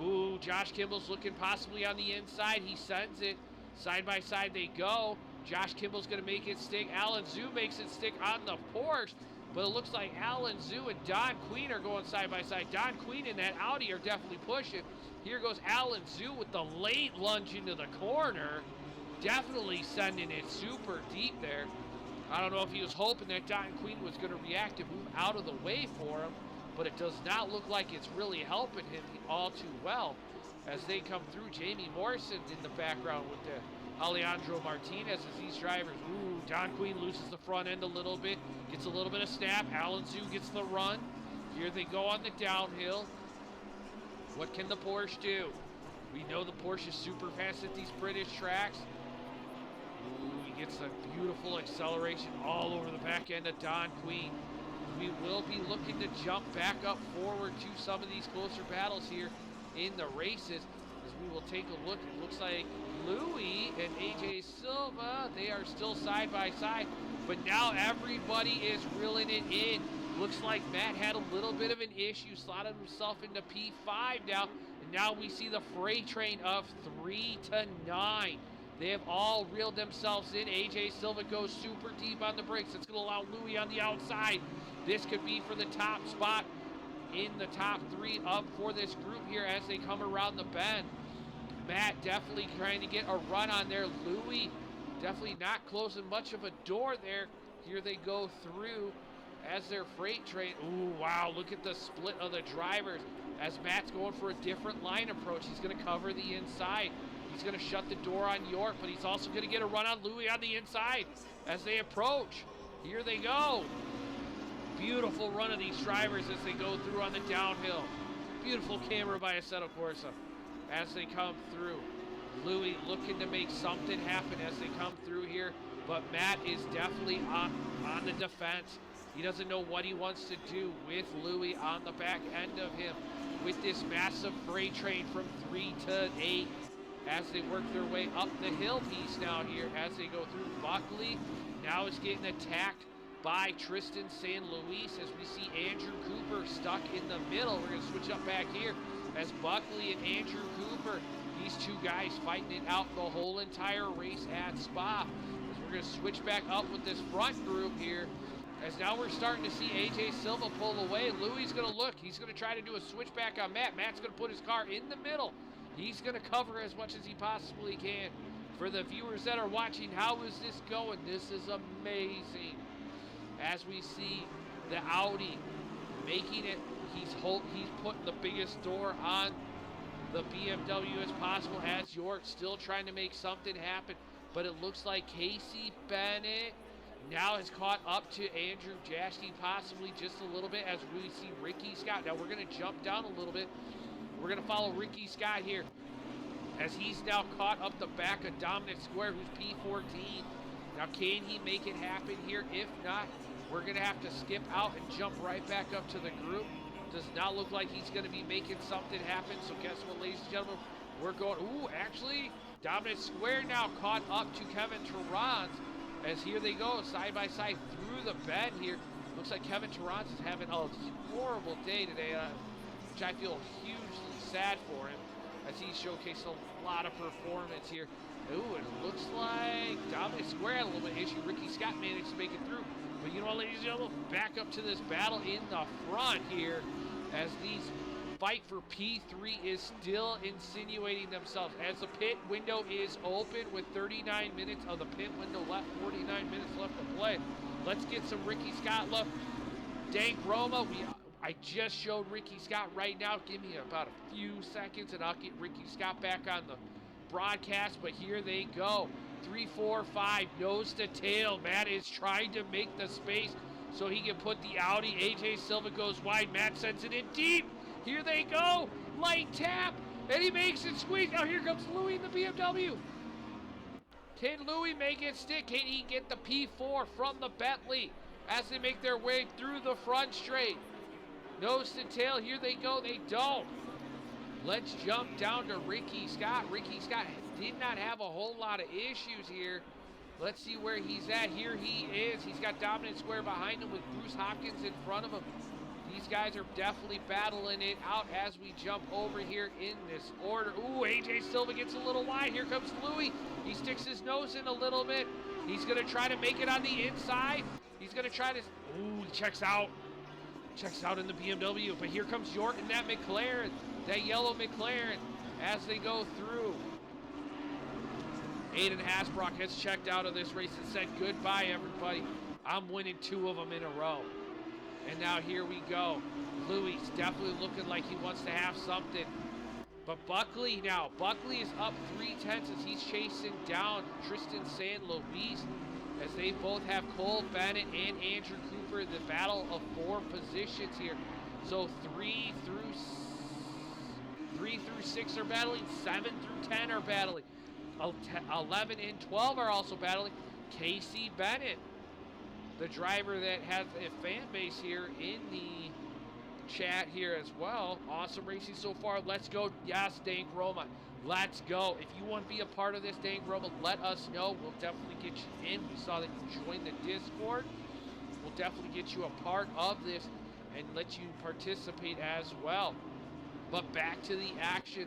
Ooh, Josh Kimball's looking possibly on the inside. He sends it. Side by side they go. Josh Kimball's going to make it stick. Alan Zhu makes it stick on the Porsche. But it looks like Alan Zhu and Don Queen are going side by side. Don Queen and that Audi are definitely pushing. Here goes Alan Zhu with the late lunge into the corner. Definitely sending it super deep there. I don't know if he was hoping that Don Queen was going to react and move out of the way for him, but it does not look like it's really helping him all too well as they come through. Jamie Morrison in the background with the Alejandro Martinez as these drivers. Ooh, Don Queen loses the front end a little bit, gets a little bit of snap. Alan Zhu gets the run. Here they go on the downhill. What can the Porsche do? We know the Porsche is super fast at these British tracks. Ooh, he gets a beautiful acceleration all over the back end of Don Queen. We will be looking to jump back up forward to some of these closer battles here in the races as we will take a look. It looks like Louis and AJ Silva, they are still side by side, but now everybody is reeling it in. Looks like Matt had a little bit of an issue, slotted himself into P5 now, and now we see the freight train of 3 to 9. They have all reeled themselves in. AJ Silva goes super deep on the brakes. It's going to allow Louis on the outside. This could be for the top spot in the top 3 up for this group here as they come around the bend. Matt definitely trying to get a run on there. Louis definitely not closing much of a door there. Here they go through as their freight train. Ooh, wow, look at the split of the drivers as Matt's going for a different line approach. He's going to cover the inside. He's going to shut the door on York, but he's also going to get a run on Louis on the inside as they approach. Here they go. Beautiful run of these drivers as they go through on the downhill. Beautiful camera by Assetto Corsa as they come through. Louis looking to make something happen as they come through here, but Matt is definitely on the defense. He doesn't know what he wants to do with Louis on the back end of him with this massive freight train from 3 to 8 as they work their way up the hill piece now here as they go through. Buckley now is getting attacked by Tristan San Luis as we see Andrew Cooper stuck in the middle. We're going to switch up back here as Buckley and Andrew Cooper, these two guys fighting it out the whole entire race at Spa. As we're going to switch back up with this front group here as now we're starting to see AJ Silva pull away. Louis is going to look. He's going to try to do a switchback on Matt. Matt's going to put his car in the middle. He's going to cover as much as he possibly can. For the viewers that are watching, how is this going? This is amazing. As we see the Audi making it, he's putting the biggest door on the BMW as possible as York still trying to make something happen. But it looks like Casey Bennett now has caught up to Andrew Jaschke possibly just a little bit as we see Ricky Scott. Now we're going to jump down a little bit. We're going to follow Ricky Scott here as he's now caught up the back of Dominic Square, who's P14. Now, can he make it happen here? If not, we're going to have to skip out and jump right back up to the group. Does not look like he's going to be making something happen. So guess what, ladies and gentlemen? We're going, ooh, actually, Dominic Square now caught up to Kevin Terrans as here they go, side by side through the bend here. Looks like Kevin Terrans is having a horrible day today, which I feel hugely sad for him as he showcased a lot of performance here. Ooh, it looks like Dominic Square had a little bit of issue. Ricky Scott managed to make it through. But you know what, ladies and gentlemen, back up to this battle in the front here as these fight for P3 is still insinuating themselves as the pit window is open with 39 minutes of the pit window left, 49 minutes left to play. Let's get some Ricky Scott left. Dank Roma, I just showed Ricky Scott right now. Give me about a few seconds and I'll get Ricky Scott back on the broadcast, but here they go. 3, 4, 5, nose to tail. Matt is trying to make the space so he can put the Audi. AJ Silva goes wide. Matt sends it in deep. Here they go. Light tap. And he makes it squeeze. Now here comes Louis in the BMW. Can Louis make it stick? Can he get the P4 from the Bentley as they make their way through the front straight? Nose to tail. Here they go. They don't. Let's jump down to Ricky Scott. Ricky Scott did not have a whole lot of issues here. Let's see where he's at. Here he is. He's got Dominic Square behind him with Bruce Hopkins in front of him. These guys are definitely battling it out as we jump over here in this order. Ooh, AJ Silva gets a little wide. Here comes Louis. He sticks his nose in a little bit. He's going to try to make it on the inside. He's He's going to try to, ooh, he checks out. Checks out in the BMW, but here comes York in that McLaren, that yellow McLaren, as they go through. Aiden Hasbrock has checked out of this race and said, goodbye, everybody. I'm winning 2 of them in a row. And now here we go. Louis definitely looking like he wants to have something. But Buckley now, Buckley is up 3/10 as he's chasing down Tristan San Luis, as they both have Cole Bennett and Andrew Cooper, the battle of 4 positions here. So 3 through 6 are battling, 7 through 10 are battling, 11 and 12 are also battling. Casey Bennett, the driver that has a fan base here in the chat here as well. Awesome racing so far. Let's go. Yes, Dank Roma. Let's go. If you want to be a part of this, Dank Roma, let us know. We'll definitely get you in. We saw that you joined the Discord. We'll definitely get you a part of this and let you participate as well. But back to the action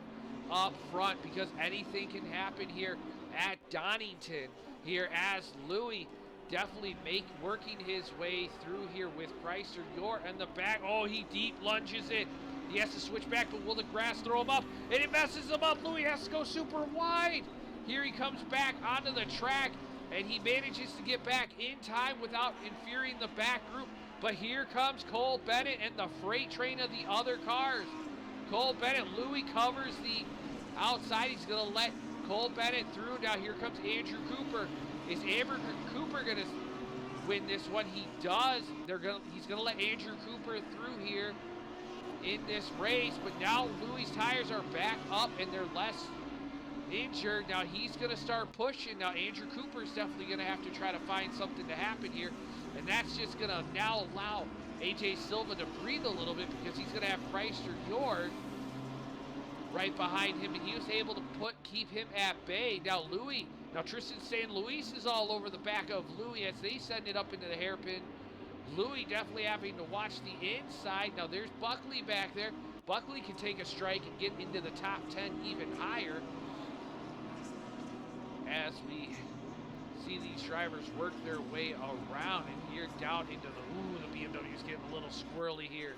up front, because anything can happen here at Donington here, as Louis definitely working his way through here with Chrysler York in the back. Oh, he deep lunges it. He has to switch back, but will the grass throw him up? And it messes him up. Louis has to go super wide. Here he comes back onto the track, and he manages to get back in time without infuriating the back group. But here comes Cole Bennett and the freight train of the other cars. Cole Bennett, Louis covers the outside. He's going to let Cole Bennett through. Now here comes Andrew Cooper. Is Andrew Cooper going to win this one? He does. He's going to let Andrew Cooper through here in this race. But now Louis' tires are back up and they're less injured. Now he's going to start pushing. Now Andrew Cooper is definitely going to have to try to find something to happen here. And that's just going to now allow AJ Silva to breathe a little bit, because he's going to have Chrysler York right behind him, and he was able to keep him at bay. Now Tristan San Luis is all over the back of Louis as they send it up into the hairpin. Louis definitely having to watch the inside. Now there's Buckley back there. Buckley can take a strike and get into the top 10 even higher, as we see these drivers work their way around, and here down into the BMW is getting a little squirrely here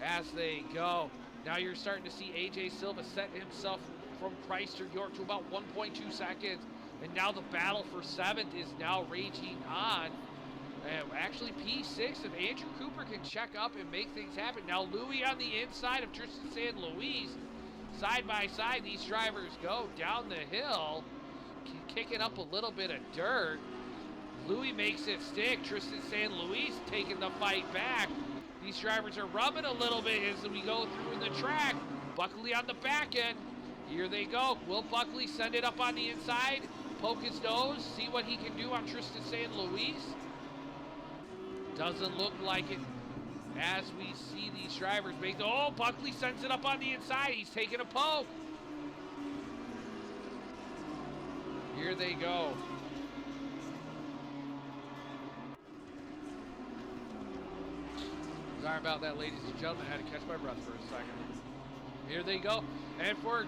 as they go. Now you're starting to see AJ Silva set himself from Chrysler York to about 1.2 seconds. And now the battle for 7th is now raging on. Actually, P6, if Andrew Cooper can check up and make things happen. Now Louis on the inside of Tristan San Luis. Side by side, these drivers go down the hill, kicking up a little bit of dirt. Louis makes it stick. Tristan San Luis taking the fight back. These drivers are rubbing a little bit as we go through the track. Buckley on the back end. Here they go. Will Buckley send it up on the inside? Poke his nose, see what he can do on Tristan San Luis? Doesn't look like it, as we see these drivers make the, oh, Buckley sends it up on the inside. He's taking a poke. Here they go. Sorry about that, ladies and gentlemen. I had to catch my breath for a second. Here they go. And for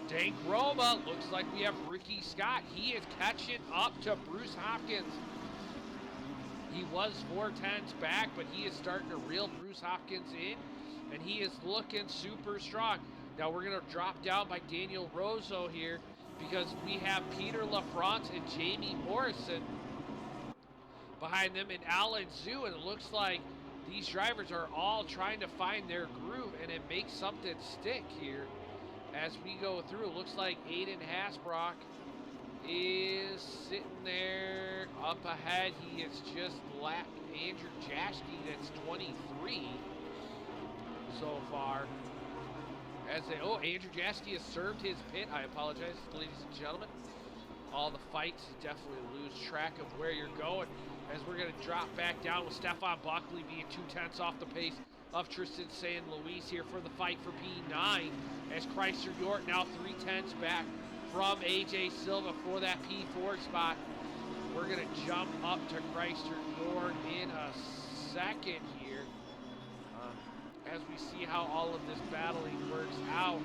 Dank Roma, looks like we have Ricky Scott. He is catching up to Bruce Hopkins. He was 4/10 back, but he is starting to reel Bruce Hopkins in, and he is looking super strong. Now we're going to drop down by Daniel Rosso here, because we have Peter LaFrance and Jamie Morrison behind them, and Alan Zhu, and it looks like these drivers are all trying to find their groove and it makes something stick here as we go through. It looks like Aiden Hasbrock is sitting there up ahead. He is just lapped Andrew Jaschke, that's 23 so far. As they, oh, Andrew Jaschke has served his pit. I apologize, ladies and gentlemen. All the fights, you definitely lose track of where you're going. As we're going to drop back down with Stefan Buckley being 2/10 off the pace of Tristan San Luis here for the fight for P9. As Chrysler York now 3/10 back from AJ Silva for that P4 spot. We're going to jump up to Chrysler York in a second here. As we see how all of this battling works out.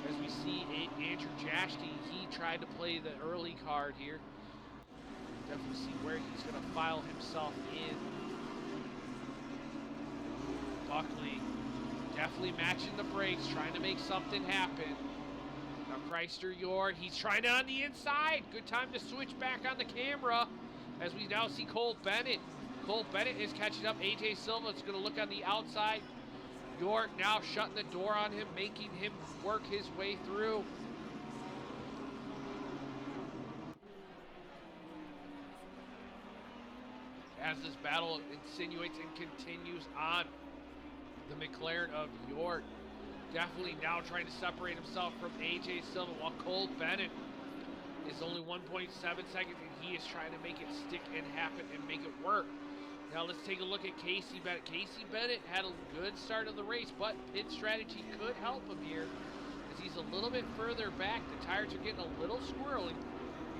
As we see Andrew Jaschke, he tried to play the early card here. Definitely see where he's going to file himself in. Buckley definitely matching the brakes, trying to make something happen. Now Chrysler Yord, he's trying it on the inside. Good time to switch back on the camera as we now see Cole Bennett. Cole Bennett is catching up. AJ Silva is going to look on the outside. Yord now shutting the door on him, making him work his way through. As this battle insinuates and continues on, the McLaren of Yord definitely now trying to separate himself from AJ Silva, while Cole Bennett is only 1.7 seconds, and he is trying to make it stick and happen and make it work. Now let's take a look at Casey Bennett. Casey Bennett had a good start of the race, but pit strategy could help him here as he's a little bit further back. The tires are getting a little squirrely.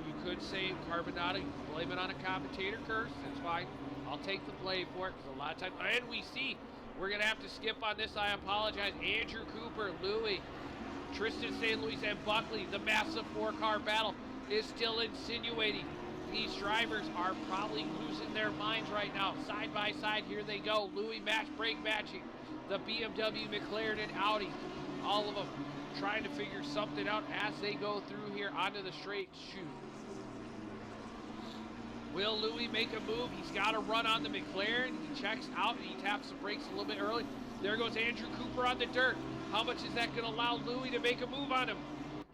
You could say Carbonado, you can blame it on a commentator curse. That's fine. I'll take the blame for it because a lot of times, and we see, we're going to have to skip on this. I apologize. Andrew Cooper, Louis, Tristan St. Louis, and Buckley. The massive four-car battle is still insinuating. These drivers are probably losing their minds right now. Side by side, here they go. Louis brake matching the BMW, McLaren, and Audi. All of them trying to figure something out as they go through here onto the straight chute. Will Louis make a move? He's got to run on the McLaren. He checks out and he taps the brakes a little bit early. There goes Andrew Cooper on the dirt. How much is that going to allow Louis to make a move on him?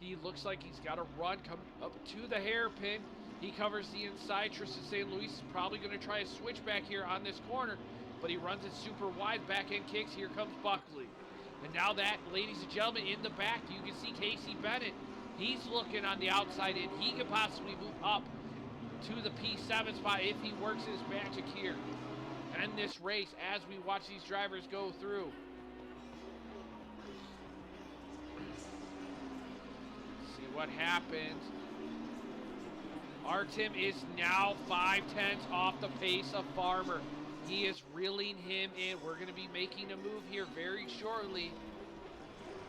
He looks like he's got to run, come up to the hairpin. He covers the inside. Tristan St. Louis is probably going to try a switch back here on this corner, but he runs it super wide. Back end kicks. Here comes Buckley. And now that, ladies and gentlemen, in the back, you can see Casey Bennett. He's looking on the outside in. He could possibly move up to the P7 spot if he works his magic here. And this race as we watch these drivers go through. See what happens. Artem is now 5/10 off the pace of Farmer. He is reeling him in. We're going to be making a move here very shortly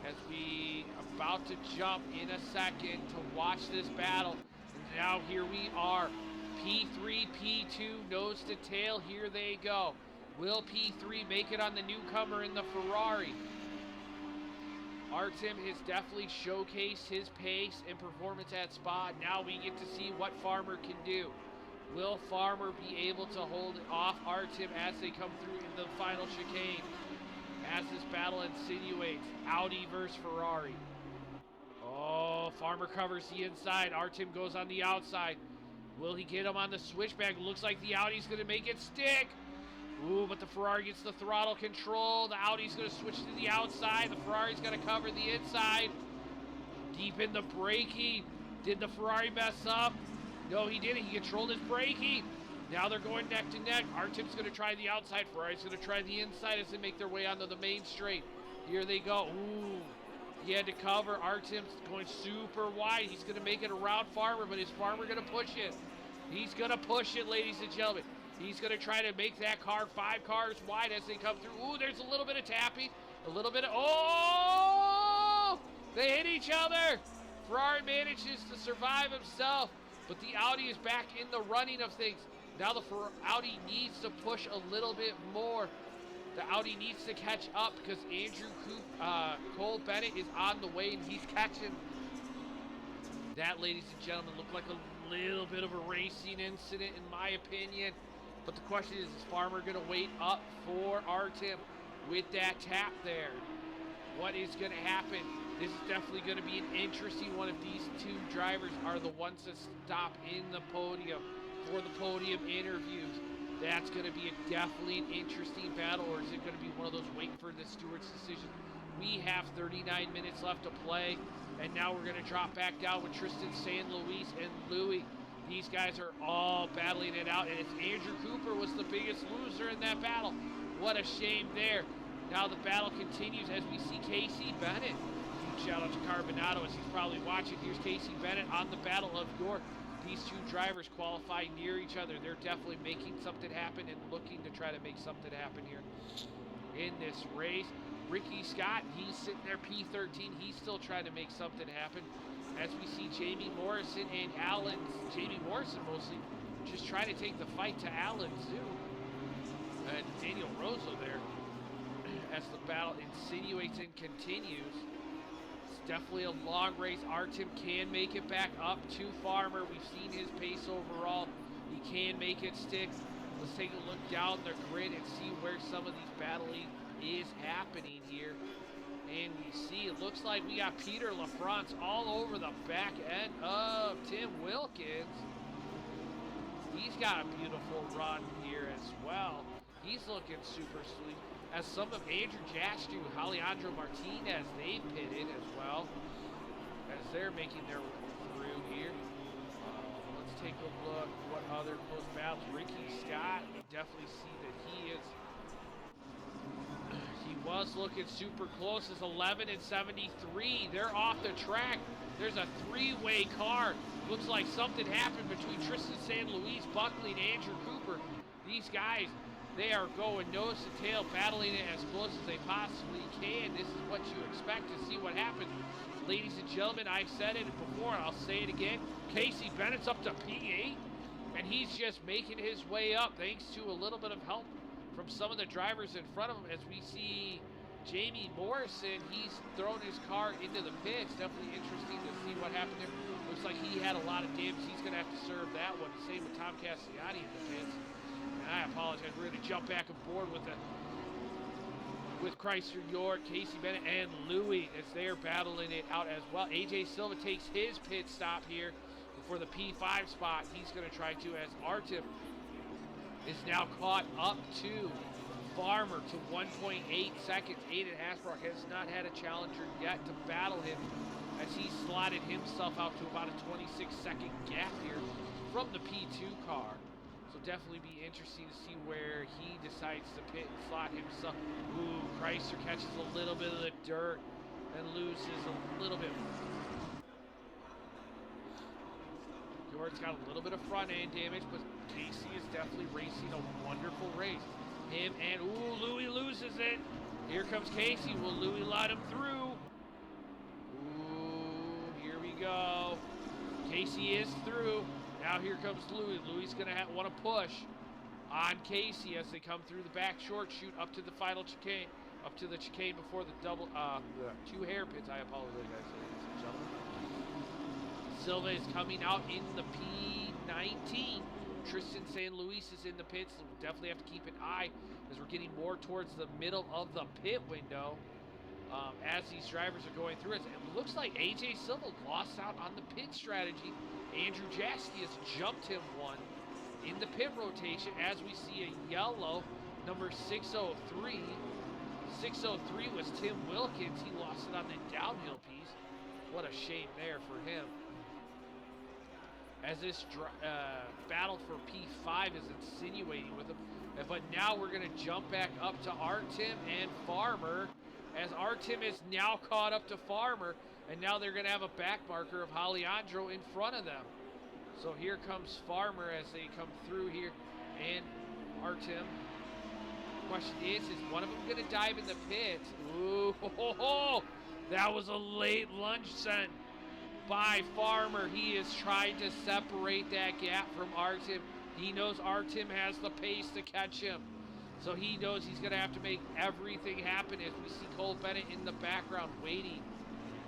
as we about to jump in a second to watch this battle. And now here we are. P3, P2, nose to tail. Here they go. Will P3 make it on the newcomer in the Ferrari? Artem has definitely showcased his pace and performance at Spa. Now we get to see what Farmer can do. Will Farmer be able to hold off Artem as they come through in the final chicane? As this battle insinuates, Audi versus Ferrari. Oh, Farmer covers the inside. Artem goes on the outside. Will he get him on the switchback? Looks like the Audi's going to make it stick. Ooh, but the Ferrari gets the throttle control. The Audi's going to switch to the outside. The Ferrari's going to cover the inside. Deep in the braking. Did the Ferrari mess up? No, he didn't. He controlled his braking. Now they're going neck to neck. Artem's going to try the outside. Ferrari's going to try the inside as they make their way onto the main straight. Here they go. Ooh, he had to cover. Artem's going super wide. He's going to make it around Farmer, but is Farmer going to push it? He's going to push it, ladies and gentlemen. He's going to try to make that car 5 cars wide as they come through. Ooh, there's a little bit of tapping. A little bit of... Oh! They hit each other. Ferrari manages to survive himself, but the Audi is back in the running of things. Now the Audi needs to push a little bit more. The Audi needs to catch up because Cole Bennett is on the way and he's catching. That, ladies and gentlemen, looked like a little bit of a racing incident in my opinion. But the question is Farmer going to wait up for Artem with that tap there? What is going to happen? This is definitely going to be an interesting one if these two drivers are the ones that stop in the podium for the podium interviews. That's going to be definitely an interesting battle, or is it going to be one of those wait for the stewards' decision? We have 39 minutes left to play, and now we're going to drop back down with Tristan St. Louis and Louis. These guys are all battling it out, and it's Andrew Cooper was the biggest loser in that battle. What a shame there. Now the battle continues as we see Casey Bennett. Huge shout out to Carbonado as he's probably watching. Here's Casey Bennett on the Battle of York. These two drivers qualify near each other. They're definitely making something happen and looking to try to make something happen here in this race. Ricky Scott, he's sitting there P13. He's still trying to make something happen. As we see Jamie Morrison and Jamie Morrison mostly, just trying to take the fight to Alan Zoo. And Daniel Rosso there, as the battle insinuates and continues. It's definitely a long race. Artem can make it back up to Farmer. We've seen his pace overall. He can make it stick. Let's take a look down the grid and see where some of these battling is happening here. And we see, it looks like we got Peter LaFrance all over the back end of Tim Wilkins. He's got a beautiful run here as well. He's looking super sweet. As some of Andrew Jastu, Alejandro Martinez, they pitted as well as they're making their way through here. Let's take a look what other close battles. Ricky Scott, we definitely see that he was looking super close. Is 11 and 73. They're off the track. There's a three-way car. Looks like something happened between Tristan San Luis, Buckley, and Andrew Cooper. These guys, they are going nose to tail, battling it as close as they possibly can. This is what you expect to see what happens. Ladies and gentlemen, I've said it before, and I'll say it again. Casey Bennett's up to P8, and he's just making his way up thanks to a little bit of help from some of the drivers in front of him. As we see Jamie Morrison, he's thrown his car into the pits. Definitely interesting to see what happened there. Looks like he had a lot of damage. He's going to have to serve that one. Same with Tom Cassiati in the pits. And I apologize. We're going to jump back and forth with Chrysler York, Casey Bennett, and Louie as they are battling it out as well. AJ Silva takes his pit stop here for the P5 spot. He's going to try to, as Artem is now caught up to Farmer to 1.8 seconds. Aiden Asbrock has not had a challenger yet to battle him as he slotted himself out to about a 26-second gap here from the P2 car. So definitely be interesting to see where he decides to pit and slot himself. Ooh, Chrysler catches a little bit of the dirt and loses a little bit. York's got a little bit of front end damage, but Casey is definitely racing a wonderful race. Him and, ooh, Louie loses it. Here comes Casey. Will Louie let him through? Ooh, here we go. Casey is through. Now here comes Louie. Louie's gonna want to push on Casey as they come through the back short chute up to the final chicane, up to the chicane before the two hairpins. I apologize, ladies and gentlemen. Silva is coming out in the P19. Tristan San Luis is in the pits, so we'll definitely have to keep an eye as we're getting more towards the middle of the pit window as these drivers are going through it. It looks like AJ Silva lost out on the pit strategy. Andrew Jasty has jumped him one in the pit rotation as we see a yellow, number 603. 603 was Tim Wilkins. He lost it on the downhill piece. What a shame there for him. As this battle for P5 is insinuating with him. But now we're going to jump back up to Artem and Farmer, as Artem is now caught up to Farmer, and now they're going to have a back marker of Alejandro in front of them. So here comes Farmer as they come through here, and Artem. Question is one of them going to dive in the pits? Ooh, ho, ho, ho. That was a late lunge sent by Farmer. He is trying to separate that gap from Artem. He knows Artem has the pace to catch him. So he knows he's going to have to make everything happen as we see Cole Bennett in the background waiting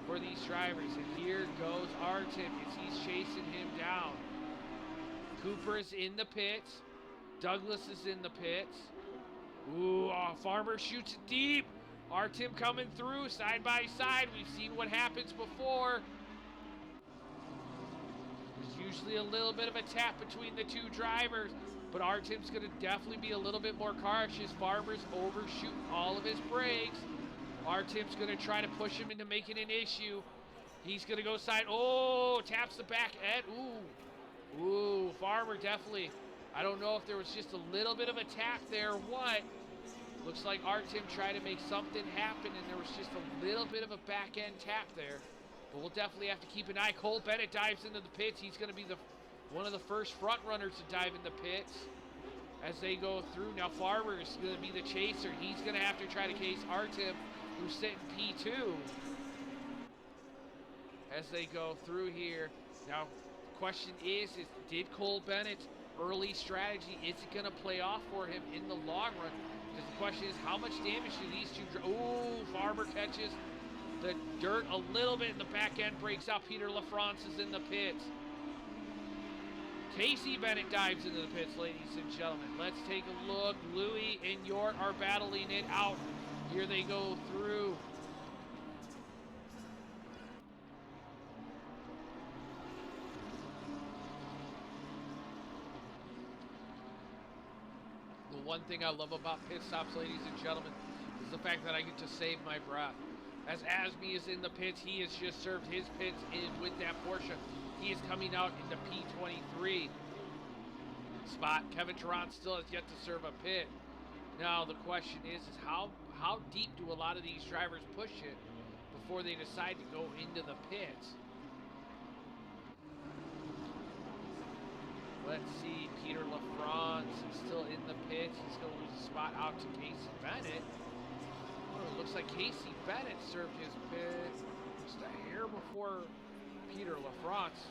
for these drivers. And here goes Artem as he's chasing him down. Cooper is in the pits. Douglas is in the pits. Ooh, Farmer shoots it deep. Artem coming through side by side. We've seen what happens before. Usually a little bit of a tap between the two drivers, but Artem's going to definitely be a little bit more cautious. Farmer's overshooting all of his brakes. Artem's going to try to push him into making an issue. He's going to go side. Oh, taps the back end. Ooh. Ooh, Farmer definitely. I don't know if there was just a little bit of a tap there or what. Looks like Artem tried to make something happen, and there was just a little bit of a back end tap there. But we'll definitely have to keep an eye. Cole Bennett dives into the pits. He's going to be one of the first front runners to dive in the pits as they go through. Now Farmer is going to be the chaser. He's going to have to try to case Artem, who's sitting P2, as they go through here. Now, the question is did Cole Bennett early strategy, is it going to play off for him in the long run? Because the question is, how much damage do these two... Oh, Farmer catches the dirt a little bit, and the back end breaks out. Peter LaFrance is in the pits. Casey Bennett dives into the pits, ladies and gentlemen. Let's take a look. Louis and York are battling it out. Here they go through. The one thing I love about pit stops, ladies and gentlemen, is the fact that I get to save my breath. As Asmi is in the pits, he has just served his pits in with that Porsche. He is coming out in the P23 spot. Kevin Tarrant still has yet to serve a pit. Now the question is how deep do a lot of these drivers push it before they decide to go into the pits? Let's see, Peter LaFrance is still in the pits. He's going to lose a spot out to Casey Bennett. Oh, it looks like Casey Bennett served his pit just a hair before Peter LaFrance.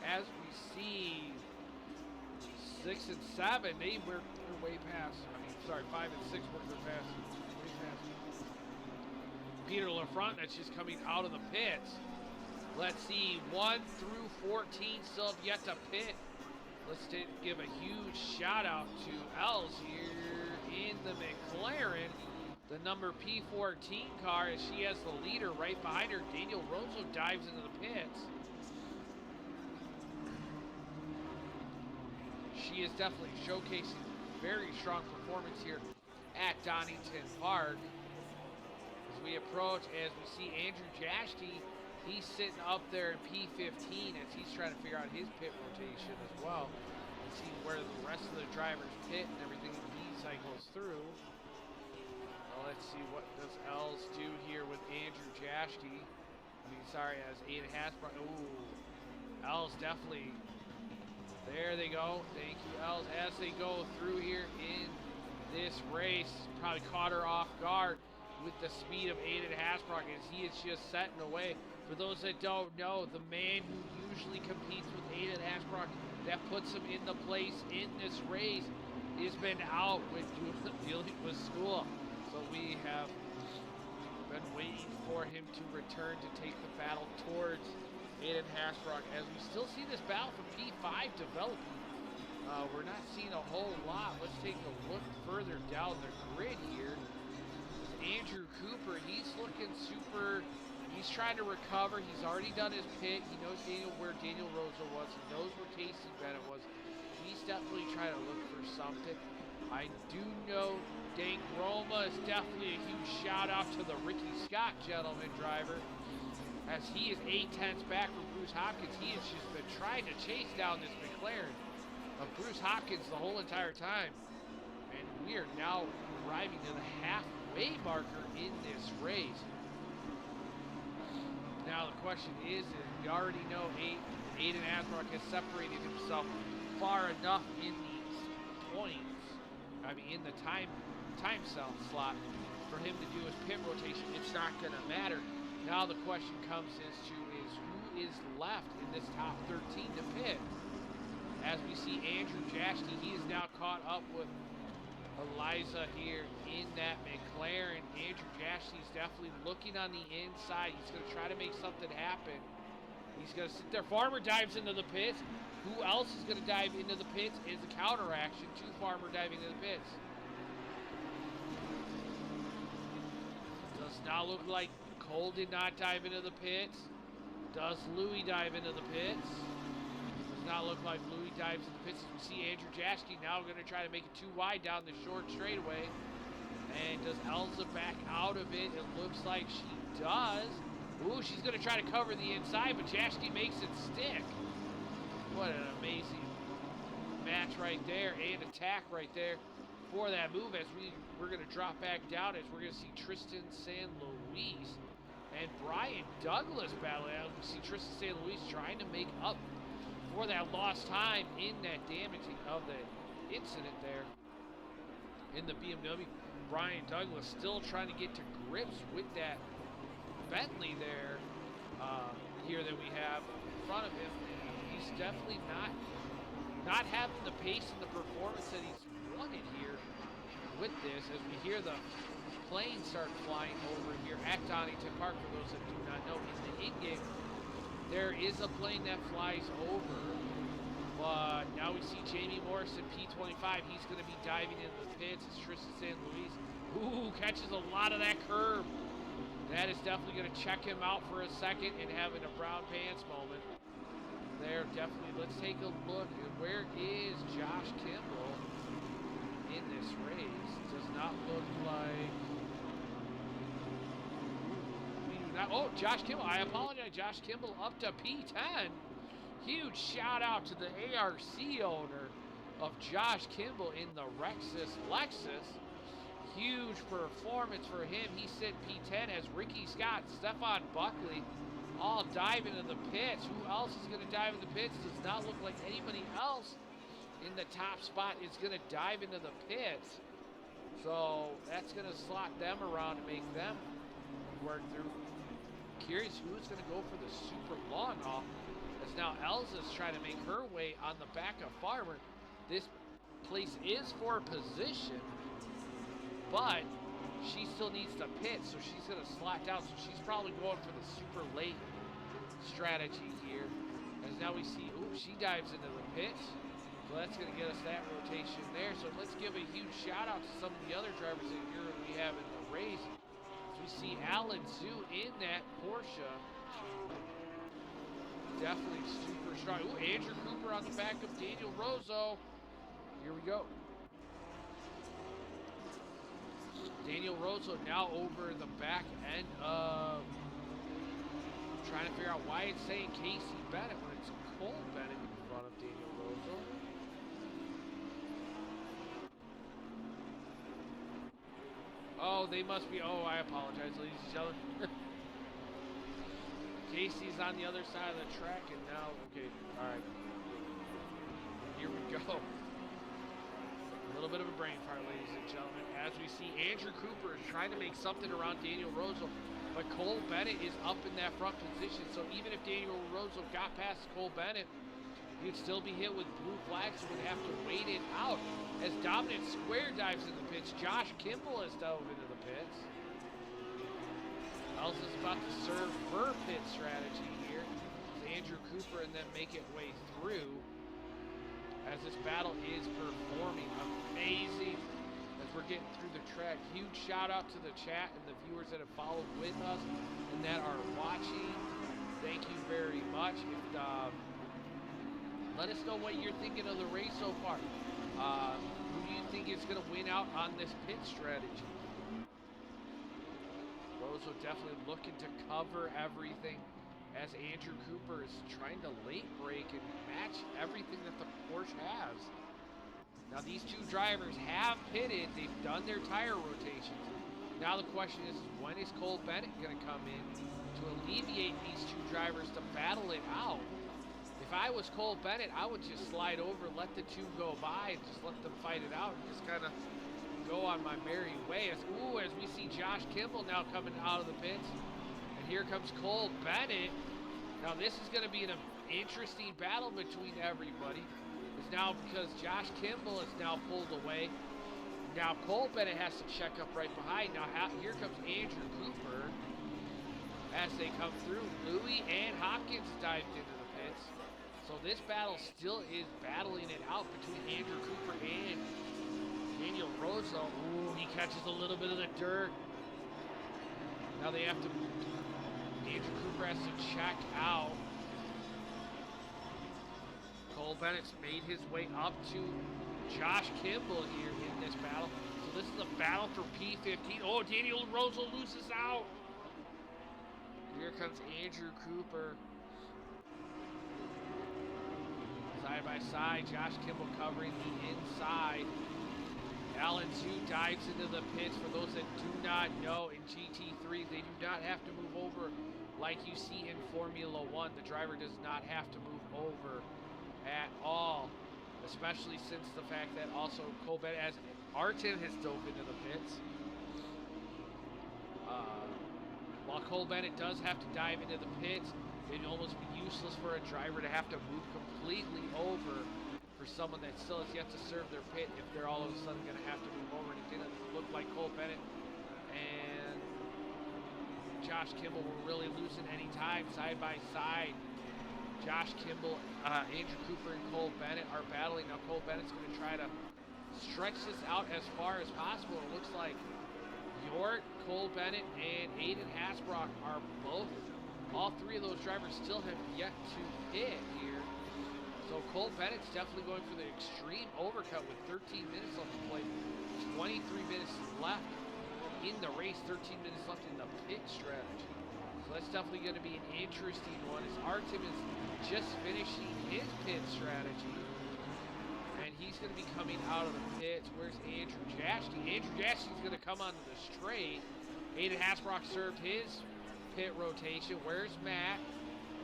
As we see, 6 and 7, they were way past. I mean, sorry, 5 and 6 were way past. Peter LaFrance, that's just coming out of the pits. Let's see, 1 through 14 still have yet to pit. Let's give a huge shout out to Els here in the McLaren. The number P14 car, as she has the leader right behind her. Daniel Rosso dives into the pits. She is definitely showcasing very strong performance here at Donington Park. As we approach, as we see Andrew Jashty, he's sitting up there in P15 as he's trying to figure out his pit rotation as well and see where the rest of the drivers pit and everything he cycles through. Well, let's see what does Els do here with Andrew Jashty. I mean, sorry, as Aiden Hasbrook. Ooh, Els definitely. There they go. Thank you, Els. As they go through here in this race, probably caught her off guard with the speed of Aiden Hasbrook as he is just setting away. For those that don't know, the man who usually competes with Aiden Hasbrook that puts him in the place in this race has been out with dealing with school. So we have been waiting for him to return to take the battle towards Aiden Hasbrook as we still see this battle for P5 developing. We're not seeing a whole lot. Let's take a look further down the grid here. Andrew Cooper, he's looking super. He's trying to recover. He's already done his pit. He knows where Daniel Rosa was. He knows where Casey Bennett was. He's definitely trying to look for something. I do know Dank Roma is definitely a huge shout out to the Ricky Scott gentleman driver. As he is 8/10 back from Bruce Hopkins. He has just been trying to chase down this McLaren of Bruce Hopkins the whole entire time. And we are now arriving to the halfway marker in this race. Now the question is we already know Aiden Hasbrook has separated himself far enough in these points, in the time cell slot for him to do his pit rotation. It's not going to matter. Now the question comes is who is left in this top 13 to pit? As we see Andrew Jashty, he is now caught up with Eliza here in that McLaren. Andrew Jashty is definitely looking on the inside. He's going to try to make something happen. He's going to sit there. Farmer dives into the pits. Who else is going to dive into the pits is a counteraction to Farmer diving into the pits. Does not look like Cole did not dive into the pits. Does Louis dive into the pits? Does not look like Louis dives into the pits. We see Andrew Jashty now going to try to make it too wide down the short straightaway. And does Elsa back out of it? It looks like she does. Ooh, she's going to try to cover the inside, but Jashty makes it stick. What an amazing match right there, and attack right there for that move as we're going to drop back down as we're going to see Tristan San Luis and Brian Douglas battle out. We see Tristan San Luis trying to make up for that lost time in that damaging of the incident there in the BMW. Brian Douglas still trying to get to grips with that Bentley there. here that we have in front of him. He's definitely not having the pace and the performance that he's wanted here with this, as we hear the planes start flying over here at Donington Park. For those that do not know, in the in-game, there is a plane that flies over, but now we see Jamie Morrison, P25. He's going to be diving into the pits. It's Tristan San Luis. Ooh, catches a lot of that curb. That is definitely going to check him out for a second and having a brown pants moment. There, definitely. Let's take a look at where is Josh Kimball in this race. Does not look like... Oh, Josh Kimball. I apologize. Josh Kimball up to P10. Huge shout out to the ARC owner of Josh Kimball in the Lexus. Huge performance for him. He sit P10 as Ricky Scott, Stephon Buckley all dive into the pits. Who else is going to dive in the pits? Does not look like anybody else in the top spot is going to dive into the pits. So that's going to slot them around and make them work through. Curious who's going to go for the super long haul, as now Elza's trying to make her way on the back of Farmer. This place is for position, but she still needs to pit, so she's going to slot down. So she's probably going for the super late strategy here. As now we see, ooh, she dives into the pits. So that's going to get us that rotation there. So let's give a huge shout out to some of the other drivers that we have in the race. As we see Alan Zhu in that Porsche. Definitely super strong. Ooh, Andrew Cooper on the back of Daniel Rosso. Here we go. Daniel Rosso now over the back end of, trying to figure out why it's saying Casey Bennett when it's Cole Bennett in front of Daniel Rosso. Oh, they must be, oh, I apologize, ladies and gentlemen. Casey's on the other side of the track, and now, okay, all right. Here we go. A little bit of a brain fart, ladies and gentlemen, as we see Andrew Cooper is trying to make something around Daniel Rosso, but Cole Bennett is up in that front position, so even if Daniel Rosso got past Cole Bennett, he'd still be hit with blue flags, so would have to wait it out. As Dominant Square dives in the pits, Josh Kimball has dove into the pits. Elsa's about to serve her pit strategy here. Andrew Cooper and then make it way through, as this battle is performing amazing as we're getting through the track. Huge shout out to the chat and the viewers that have followed with us and that are watching. Thank you very much. Let us know what you're thinking of the race so far. Who do you think is going to win out on this pit strategy? Rosso definitely looking to cover everything, as Andrew Cooper is trying to late break and match everything that the Porsche has. Now these two drivers have pitted, they've done their tire rotations. Now the question is, when is Cole Bennett going to come in to alleviate these two drivers to battle it out? If I was Cole Bennett, I would just slide over, let the two go by, and just let them fight it out, and just kind of go on my merry way. As we see Josh Kimball now coming out of the pits. And here comes Cole Bennett. Now this is going to be an interesting battle between everybody. It's now because Josh Kimball is now pulled away. Now Cole Bennett has to check up right behind. Now here comes Andrew Cooper as they come through. Louis and Hopkins dived into the pits. So this battle still is battling it out between Andrew Cooper and Daniel Rosso. Ooh, he catches a little bit of the dirt. Now they have to, Andrew Cooper has to check out. Cole Bennett's made his way up to Josh Kimball here in this battle. So this is a battle for P15. Oh, Daniel Rosso loses out. Here comes Andrew Cooper. Side by side, Josh Kimball covering the inside. Alan Zhu dives into the pits. For those that do not know, in GT3, they do not have to move over like you see in Formula 1. The driver does not have to move over at all, especially since the fact that also Cole Bennett, as Artin has dove into the pits. While Cole Bennett does have to dive into the pits, it'd almost be useless for a driver to have to move completely over for someone that still has yet to serve their pit if they're all of a sudden going to have to move over. And it didn't look like Cole Bennett and Josh Kimball were really losing any time side by side. Josh Kimball, Andrew Cooper, and Cole Bennett are battling. Now Cole Bennett's going to try to stretch this out as far as possible. It looks like Yort, Cole Bennett, and Aiden Hasbrock are both, all three of those drivers still have yet to pit here. So Cole Bennett's definitely going for the extreme overcut with 13 minutes left to play. 23 minutes left in the race, 13 minutes left in the pit strategy. So that's definitely going to be an interesting one as Artem is just finishing his pit strategy. And he's going to be coming out of the pits. Where's Andrew Jaschke? Andrew Jaschke's going to come onto the straight. Aiden Hasbrock served his pit rotation. Where's Matt?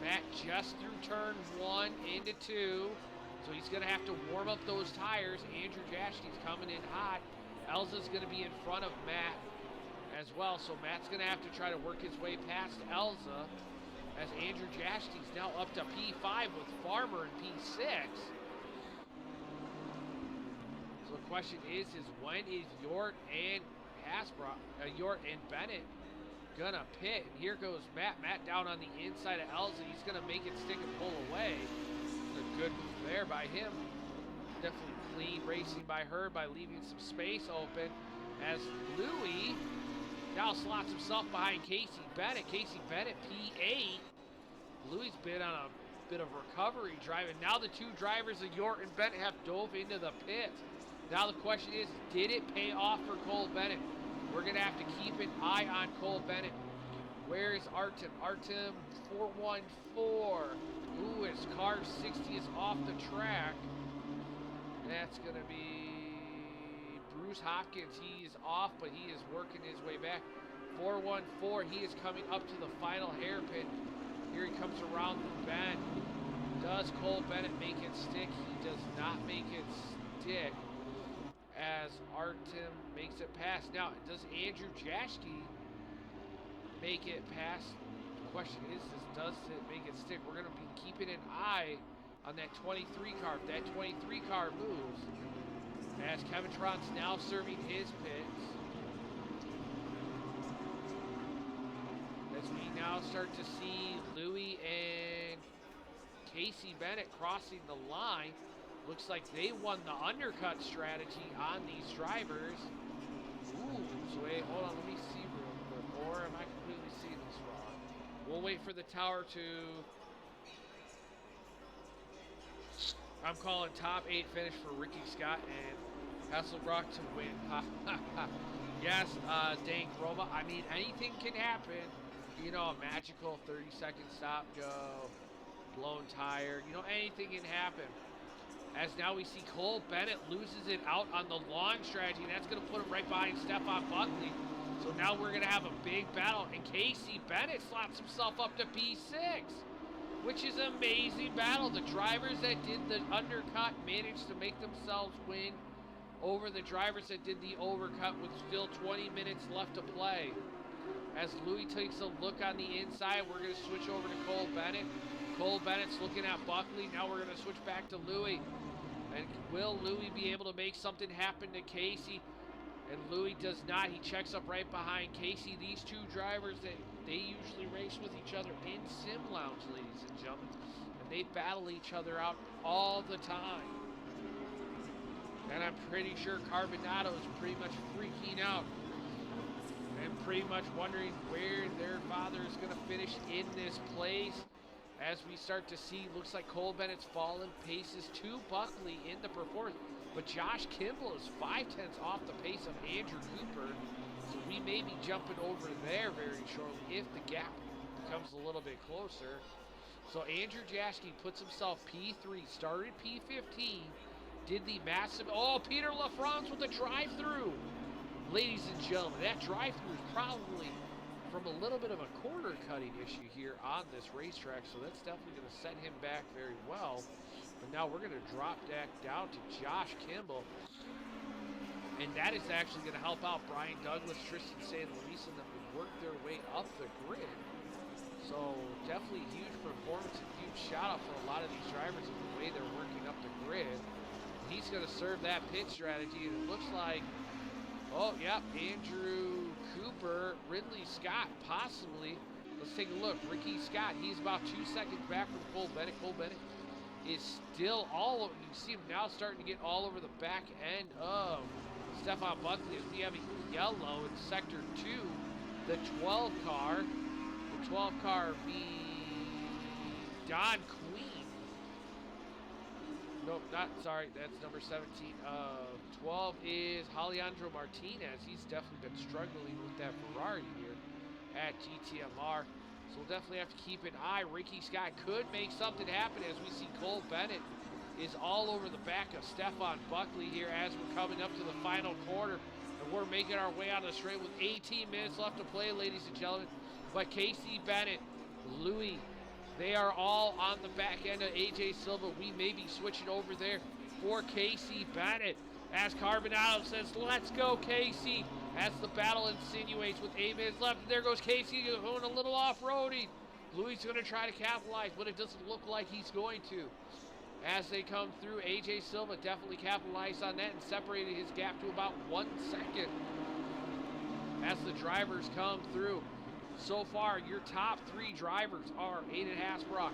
Matt just through turn 1 into 2. So he's going to have to warm up those tires. Andrew Jaschke's coming in hot. Elza's going to be in front of Matt as well. So Matt's going to have to try to work his way past Elza as Andrew Jaschke's now up to P5 with Farmer in P6. So the question is when is Yort and Yort and Bennett gonna pit? And here goes Matt. Matt down on the inside of Elza. He's gonna make it stick and pull away. A good move there by him. Definitely clean racing by her by leaving some space open as Louis now slots himself behind Casey Bennett. Casey Bennett P8. Louis been on a bit of recovery drive, and now the two drivers of Yort and Bennett have dove into the pits. Now the question is, did it pay off for Cole Bennett? We're going to have to keep an eye on Cole Bennett. Where is Artem? Artem 414. Ooh, his car 60 is off the track. That's going to be Bruce Hopkins. He is off, but he is working his way back. 414, he is coming up to the final hairpin. Here he comes around the bend. Does Cole Bennett make it stick? He does not make it stick as Artem makes it past. Now, does Andrew Jaschke make it past? The question is does it make it stick? We're going to be keeping an eye on that 23 car. If that 23 car moves, as Kevin Tron's now serving his pits. As we now start to see Louis and Casey Bennett crossing the line. Looks like they won the undercut strategy on these drivers. Ooh, so wait, hold on, let me see real quick. Or am I completely seeing this wrong? We'll wait for the tower to... I'm calling top 8 finish for Ricky Scott and Hasselbrock to win. Yes, Dank Roma. I mean, anything can happen. You know, a magical 30-second stop go, blown tire. You know, anything can happen. As now we see Cole Bennett loses it out on the long strategy, and that's going to put him right behind Stefan Buckley. So now we're going to have a big battle, and Casey Bennett slots himself up to P6, which is an amazing battle. The drivers that did the undercut managed to make themselves win over the drivers that did the overcut with still 20 minutes left to play. As Louis takes a look on the inside, we're going to switch over to Cole Bennett. Cole Bennett's looking at Buckley. Now we're going to switch back to Louis. And will Louis be able to make something happen to Casey? And Louis does not. He checks up right behind Casey. These two drivers, they usually race with each other in Sim Lounge, ladies and gentlemen. And they battle each other out all the time. And I'm pretty sure Carbonado is pretty much freaking out and pretty much wondering where their father is going to finish in this place. As we start to see, looks like Cole Bennett's fallen paces to Buckley in the performance. But Josh Kimball is 0.5 off the pace of Andrew Cooper. So we may be jumping over there very shortly if the gap becomes a little bit closer. So Andrew Jaschke puts himself P3, started P15, did the massive... Oh, Peter LaFrance with the drive-through. Ladies and gentlemen, that drive-through is probably from a little bit of a corner cutting issue here on this racetrack, so that's definitely going to set him back very well. But now we're going to drop that down to Josh Kimball, and that is actually going to help out Brian Douglas, Tristan San Luis, and them to work their way up the grid. So definitely huge performance and huge shout out for a lot of these drivers and the way they're working up the grid. He's going to serve that pit strategy, and it looks like, oh, yep, Andrew Cooper, Ridley Scott, possibly. Let's take a look. Ricky Scott, he's about 2 seconds back from Cole Bennett. Cole Bennett is still all over. You can see him now starting to get all over the back end of Stefan Buckley as we have a yellow in sector 2. The 12 car. The 12 car be Don Queen. Nope, sorry, that's number 17. 12 is Alejandro Martinez. He's definitely been struggling with that Ferrari here at GTMR. So we'll definitely have to keep an eye. Ricky Scott could make something happen as we see Cole Bennett is all over the back of Stefan Buckley here as we're coming up to the final quarter. And we're making our way out of the straight with 18 minutes left to play, ladies and gentlemen. But Casey Bennett, Louis, they are all on the back end of AJ Silva. We may be switching over there for Casey Bennett. As Carbonado says, let's go, Casey. As the battle insinuates with 8 minutes left. There goes Casey going a little off-roading. Louis is going to try to capitalize, but it doesn't look like he's going to. As they come through, AJ Silva definitely capitalized on that and separated his gap to about 1 second. As the drivers come through. So far, your top 3 drivers are Aiden Hasbrock,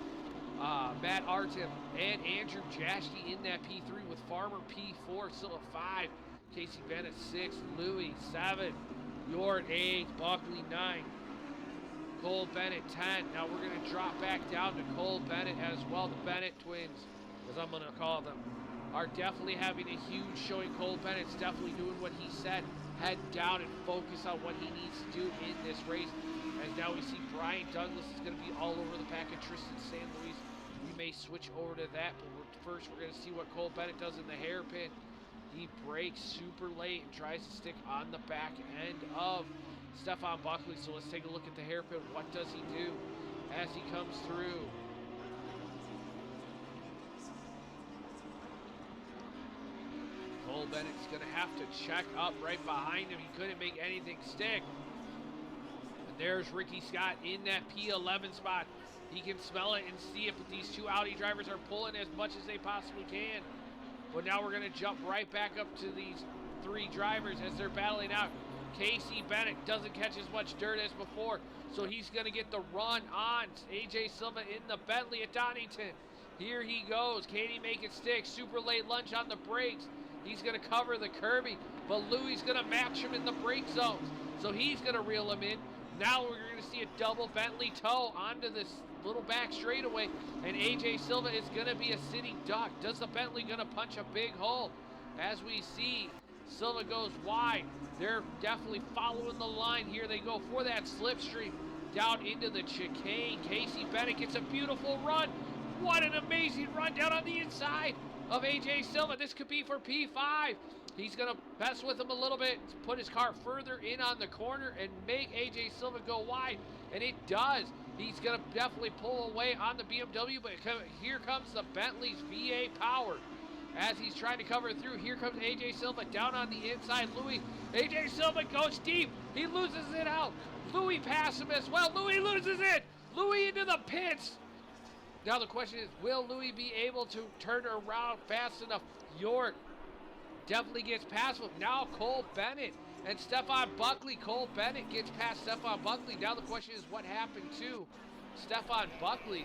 Matt Artem, and Andrew Jaschke in that P3 with Farmer P4, Silva 5, Casey Bennett 6, Louis 7, Yord 8, Buckley 9, Cole Bennett 10. Now we're going to drop back down to Cole Bennett as well. The Bennett twins, as I'm going to call them, are definitely having a huge showing. Cole Bennett's definitely doing what he said. Head down and focus on what he needs to do in this race. As now we see Brian Douglas is going to be all over the pack of Tristan San Luis. We may switch over to that, but first we're going to see what Cole Bennett does in the hairpin. He brakes super late and tries to stick on the back end of Stefan Buckley. So let's take a look at the hairpin. What does he do as he comes through? Cole Bennett's going to have to check up right behind him. He couldn't make anything stick. There's Ricky Scott in that P11 spot. He can smell it and see it, but these 2 Audi drivers are pulling as much as they possibly can. But now we're going to jump right back up to these 3 drivers as they're battling out. Casey Bennett doesn't catch as much dirt as before, so he's going to get the run on AJ Silva in the Bentley at Donington. Here he goes. Can he make it stick? Super late lunge on the brakes. He's going to cover the curbing, but Louis is going to match him in the brake zones, so he's going to reel him in. Now we're going to see a double Bentley toe onto this little back straightaway, and AJ Silva is going to be a sitting duck. Does the Bentley going to punch a big hole? As we see, Silva goes wide. They're definitely following the line here. They go for that slipstream down into the chicane. Casey Bennett gets a beautiful run. What an amazing run down on the inside of AJ Silva. This could be for P5. He's going to mess with him a little bit, put his car further in on the corner and make AJ Silva go wide, and it does. He's going to definitely pull away on the BMW, but here comes the Bentley's VA power. As he's trying to cover through, here comes AJ Silva down on the inside. Louis, AJ Silva goes deep. He loses it out. Louis passes him as well. Louis loses it. Louis into the pits. Now the question is, will Louis be able to turn around fast enough? York definitely gets past him. Now Cole Bennett and Stefan Buckley. Cole Bennett gets past Stefan Buckley. Now the question is, what happened to Stefan Buckley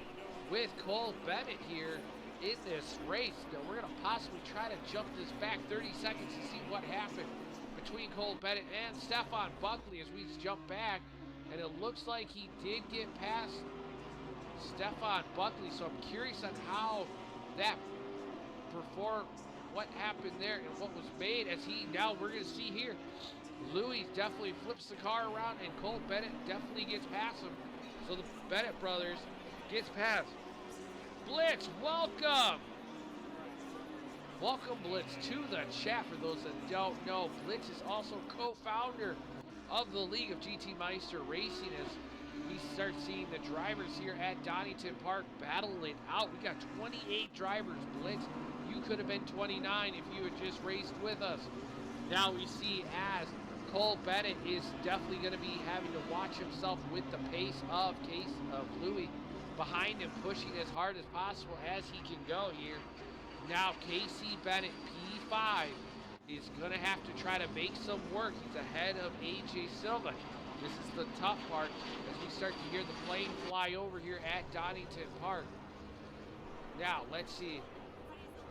with Cole Bennett here in this race? Now we're going to possibly try to jump this back 30 seconds to see what happened between Cole Bennett and Stefan Buckley as we jump back. And it looks like he did get past Stefan Buckley, so I'm curious on how that performed, what happened there and what was made, as now we're going to see here, Louis definitely flips the car around and Cole Bennett definitely gets past him. So the Bennett brothers gets past. Blitz, welcome! Welcome, Blitz, to the chat. For those that don't know, Blitz is also co-founder of the League of GT Meister Racing, as we start seeing the drivers here at Donington Park battle it out. We got 28 drivers, Blitz. You could have been 29 if you had just raced with us. Now we see as Cole Bennett is definitely going to be having to watch himself with the pace of Louis behind him, pushing as hard as possible as he can go here. Now Casey Bennett, P5, is going to have to try to make some work. He's ahead of AJ Silva. This is the tough part as we start to hear the plane fly over here at Donington Park. Now, let's see.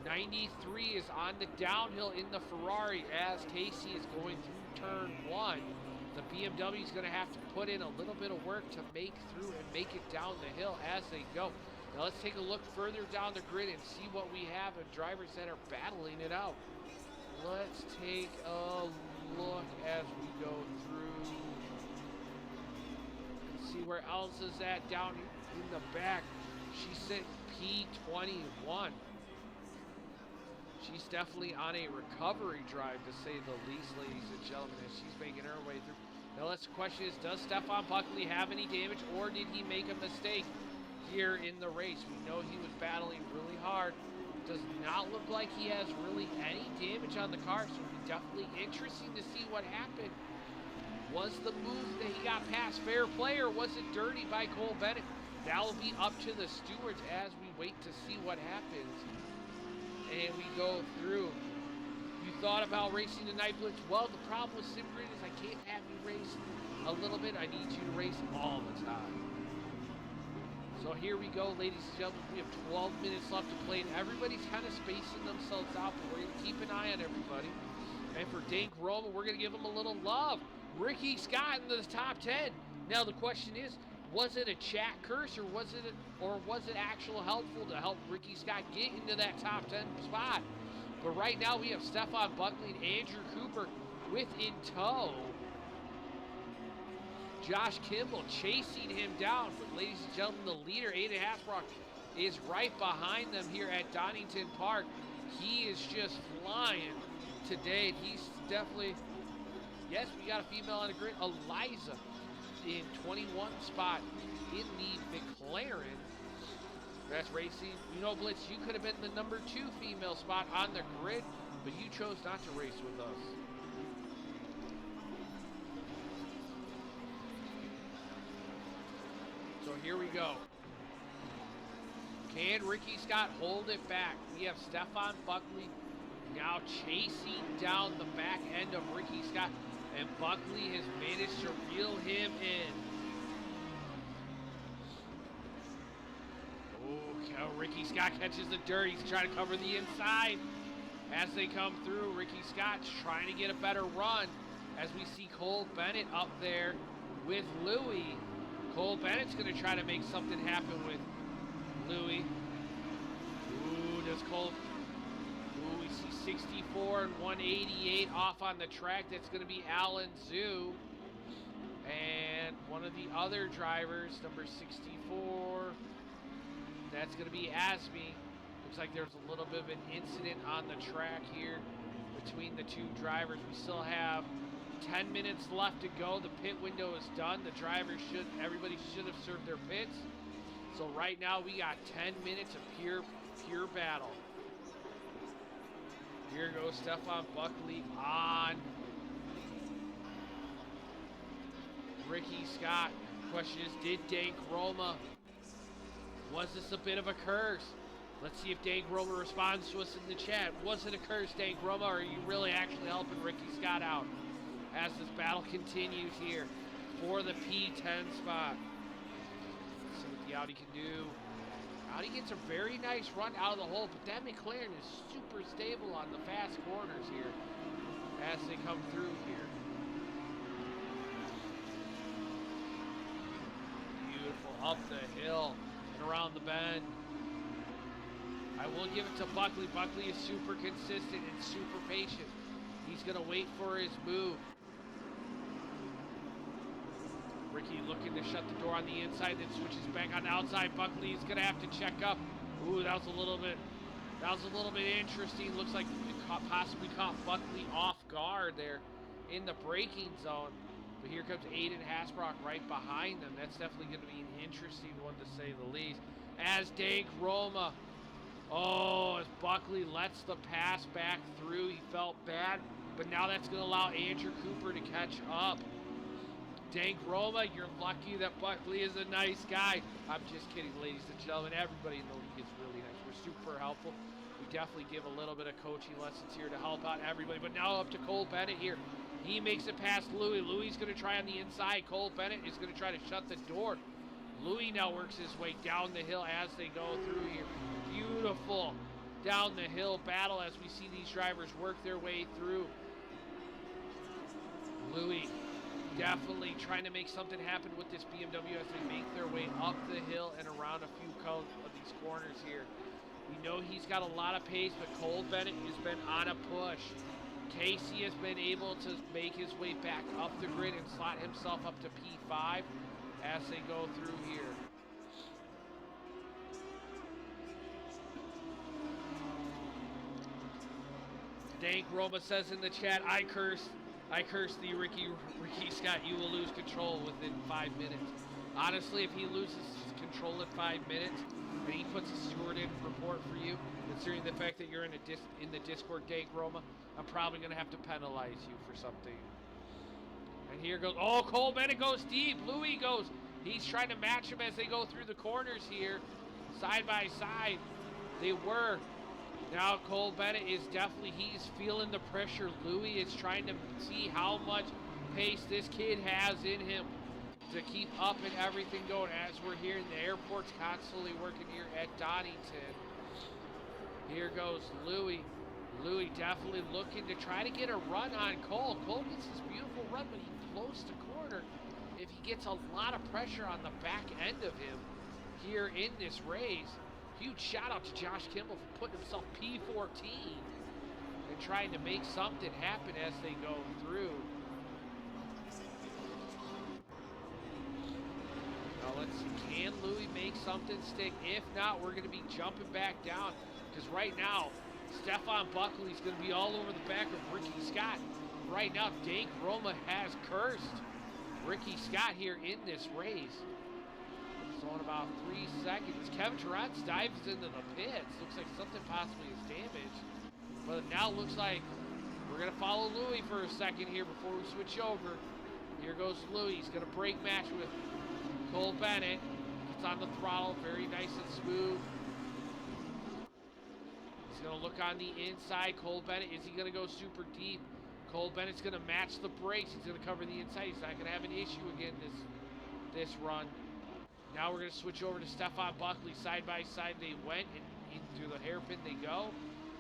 93 is on the downhill in the Ferrari as Casey is going through turn 1. The BMW is going to have to put in a little bit of work to make through and make it down the hill as they go. Now let's take a look further down the grid and see what we have of drivers that are battling it out. Let's take a look as we go through. Let's see where Elsa's at down in the back. She's sitting P21. She's definitely on a recovery drive, to say the least, ladies and gentlemen, as she's making her way through. Now, the question is, does Stefan Buckley have any damage, or did he make a mistake here in the race? We know he was battling really hard. Does not look like he has really any damage on the car, so it'll be definitely interesting to see what happened. Was the move that he got past fair play, or was it dirty by Cole Bennett? That will be up to the stewards as we wait to see what happens. And we go through. You thought about racing the Night Blitz? Well, the problem with SimGrid is I can't have you race a little bit. I need you to race all the time. So here we go, ladies and gentlemen. We have 12 minutes left to play, and everybody's kind of spacing themselves out, but we're going to keep an eye on everybody. And for Dank Roma, we're going to give him a little love. Ricky Scott in the top 10. Now the question is, was it a chat curse, or was it actual helpful to help Ricky Scott get into that top 10 spot? But right now we have Stefan Buckley and Andrew Cooper in tow. Josh Kimball chasing him down. But ladies and gentlemen, the leader, Aiden Hasbrock, is right behind them here at Donington Park. He is just flying today. He's definitely, yes, we got a female on the grid, Eliza, in 21 spot in the McLaren. That's racing. You know, Blitz, you could have been the number 2 female spot on the grid, but you chose not to race with us. So here we go. Can Ricky Scott hold it back? We have Stefan Buckley now chasing down the back end of Ricky Scott, and Buckley has managed to reel him in. Oh, Ricky Scott catches the dirt. He's trying to cover the inside. As they come through, Ricky Scott's trying to get a better run as we see Cole Bennett up there with Louis. Cole Bennett's going to try to make something happen with Louis. Ooh, does Cole... Ooh, we see 64 and 188 off on the track. That's going to be Alan Zhu. And one of the other drivers, number 64, that's going to be Asmi. Looks like there's a little bit of an incident on the track here between the two drivers. We still have 10 minutes left to go. The pit window is done. The drivers everybody should have served their pits. So right now we got 10 minutes of pure battle. Here goes Stefan Buckley on Ricky Scott. Question is, did Dank Roma, was this a bit of a curse? Let's see if Dank Roma responds to us in the chat. Was it a curse, Dank Roma, or are you really actually helping Ricky Scott out as this battle continues here for the P10 spot? Let's see what the Audi can do. Audi gets a very nice run out of the hole, but that McLaren is super stable on the fast corners here as they come through here. Beautiful, up the hill and around the bend. I will give it to Buckley. Buckley is super consistent and super patient. He's going to wait for his move. Ricky looking to shut the door on the inside, then switches back on the outside. Buckley is going to have to check up. Ooh, that was a little bit interesting. Looks like we possibly caught Buckley off guard there in the braking zone. But here comes Aiden Hasbrock right behind them. That's definitely going to be an interesting one, to say the least. As Dank Roma, as Buckley lets the pass back through. He felt bad But now that's going to allow Andrew Cooper to catch up. Dank Roma, you're lucky that Buckley is a nice guy. I'm just kidding, ladies and gentlemen. Everybody in the league is really nice. We're super helpful. We definitely give a little bit of coaching lessons here to help out everybody. But now up to Cole Bennett here. He makes it past Louis. Louis is going to try on the inside. Cole Bennett is going to try to shut the door. Louis now works his way down the hill as they go through here. Beautiful down the hill battle as we see these drivers work their way through. Louis definitely trying to make something happen with this BMW as they make their way up the hill and around a few of these corners here. We know he's got a lot of pace, but Cole Bennett has been on a push. Casey has been able to make his way back up the grid and slot himself up to P5 as they go through here. Dank Roma says in the chat, I curse the Ricky Scott, you will lose control within 5 minutes. Honestly, if he loses control in 5 minutes and he puts a steward in report for you, considering the fact that you're in the Discord, Dank Roma, I'm probably going to have to penalize you for something. And here goes, oh, Cole Bennett goes deep. Louis goes, he's trying to match him as they go through the corners here, side by side. They were. Now Cole Bennett is definitely, he's feeling the pressure. Louis is trying to see how much pace this kid has in him to keep up and everything going as we're here in the airport's constantly working here at Donington. Here goes Louis. Louis definitely looking to try to get a run on Cole. Cole gets this beautiful run, but he blows the corner. If he gets a lot of pressure on the back end of him here in this race, huge shout out to Josh Kimball for putting himself P14 and trying to make something happen as they go through. Now let's see, can Louis make something stick? If not, we're going to be jumping back down because right now, Stefan Buckley's going to be all over the back of Ricky Scott. Right now, Dank Roma has cursed Ricky Scott here in this race. So in about 3 seconds, Kevin Tarrant dives into the pits. Looks like something possibly is damaged. But now looks like we're going to follow Louis for a second here before we switch over. Here goes Louis. He's going to break match with Cole Bennett. Gets on the throttle, very nice and smooth. He's going to look on the inside. Cole Bennett, is he going to go super deep? Cole Bennett's going to match the brakes. He's going to cover the inside. He's not going to have an issue again this run. Now we're going to switch over to Stefan Buckley. Side by side they went, and in through the hairpin they go.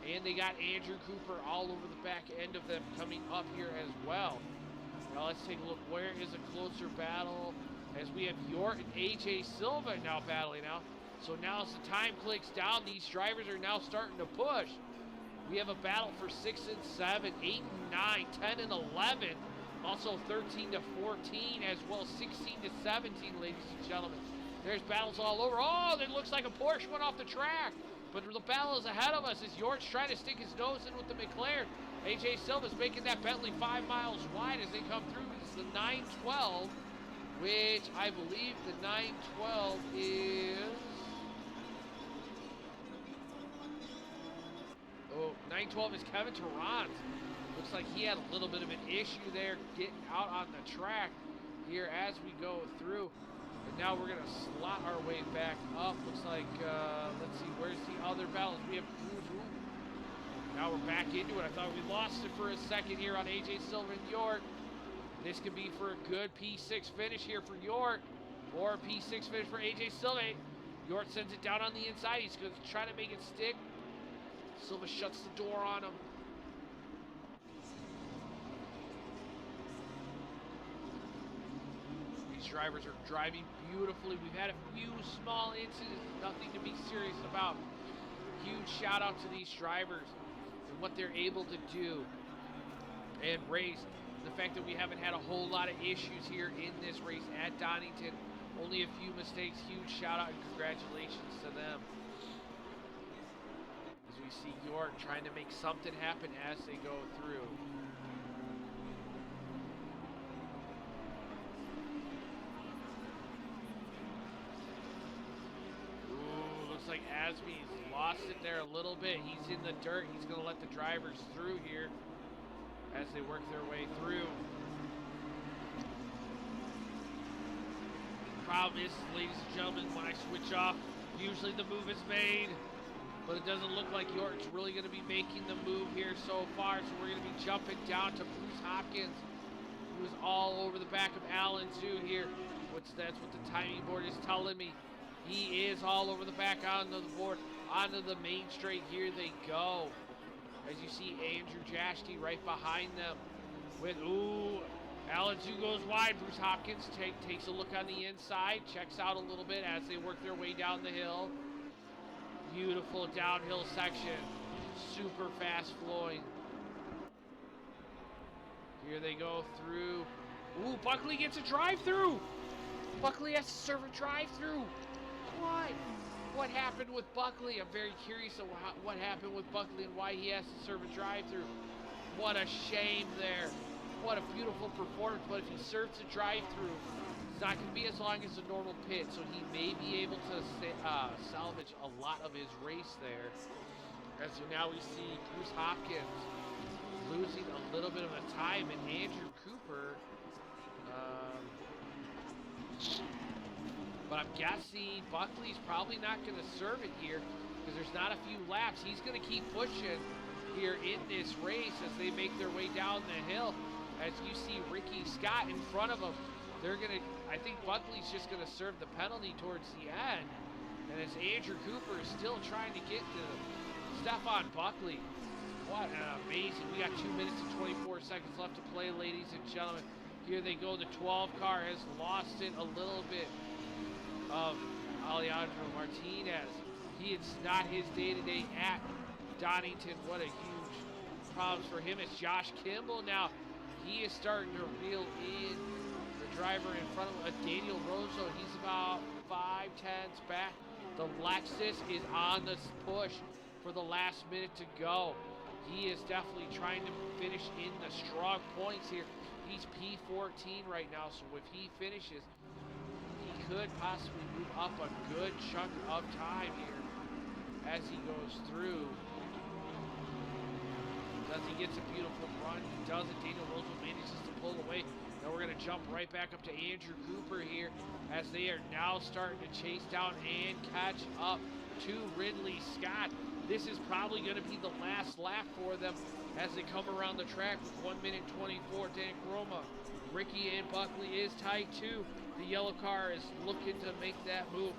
And they got Andrew Cooper all over the back end of them coming up here as well. Now let's take a look. Where is a closer battle? As we have York and AJ Silva now battling out. So now as the time clicks down, these drivers are now starting to push. We have a battle for 6 and 7, 8 and 9, 10 and 11. Also 13 to 14 as well, 16 to 17, ladies and gentlemen. There's battles all over. Oh, it looks like a Porsche went off the track. But the battle is ahead of us as York's trying to stick his nose in with the McLaren. AJ Silva's making that Bentley 5 miles wide as they come through. It's the 912, which I believe the 912 is... Oh, 912 is Kevin Tarrant. Looks like he had a little bit of an issue there getting out on the track here as we go through. And now we're going to slot our way back up. Looks like, let's see, where's the other battles? We have... Now we're back into it. I thought we lost it for a second here on AJ Silva and York. This could be for a good P6 finish here for York. Or a P6 finish for AJ Silva. York sends it down on the inside. He's going to try to make it stick. Silva shuts the door on him. These drivers are driving beautifully. We've had a few small incidents, nothing to be serious about. Huge shout out to these drivers and what they're able to do and race. The fact that we haven't had a whole lot of issues here in this race at Donington. Only a few mistakes. Huge shout out and congratulations to them. As we see York trying to make something happen as they go through. Ooh, looks like Asby's lost it there a little bit. He's in the dirt. He's going to let the drivers through here. as they work their way through. Problem is, ladies and gentlemen, when I switch off, usually the move is made, but it doesn't look like York's really going to be making the move here so far, so we're going to be jumping down to Bruce Hopkins, who is all over the back of Allen too here. That's what the timing board is telling me. He is all over the back onto the board, onto the main straight. Here they go. As you see Andrew Jashty right behind them with, Allen 2 goes wide. Bruce Hopkins takes a look on the inside, checks out a little bit as they work their way down the hill. Beautiful downhill section, super fast flowing. Here they go through. Buckley gets a drive-through. Buckley has to serve a drive-through. What happened with Buckley? I'm very curious of what happened with Buckley and why he has to serve a drive-through. What a shame there. What a beautiful performance, but if he serves a drive-through, it's not going to be as long as a normal pit, so he may be able to salvage a lot of his race there. As now we see Bruce Hopkins losing a little bit of a time, and Andrew Cooper, but I'm guessing Buckley's probably not going to serve it here because there's not a few laps. He's going to keep pushing here in this race as they make their way down the hill. As you see Ricky Scott in front of him, I think Buckley's just going to serve the penalty towards the end. And as Andrew Cooper is still trying to get to Stefan Buckley. What an amazing, we got 2 minutes and 24 seconds left to play, ladies and gentlemen. Here they go, the 12 car has lost it a little bit of Alejandro Martinez. It's not his day-to-day at Donington. What a huge problems for him. It's Josh Kimball now. He is starting to reel in the driver in front of Daniel Rosso. He's about 5/10 back. The Lexus is on the push for the last minute to go. He is definitely trying to finish in the strong points here. He's P14 right now, so if he finishes, he could possibly move up a good chunk of time here as he goes through. He gets a beautiful run. He does it. Daniel Roosevelt manages to pull away. Now we're going to jump right back up to Andrew Cooper here as they are now starting to chase down and catch up to Ridley Scott. This is probably going to be the last lap for them as they come around the track with 1 minute 24. Dan Groma, Ricky and Buckley is tight too. The yellow car is looking to make that move.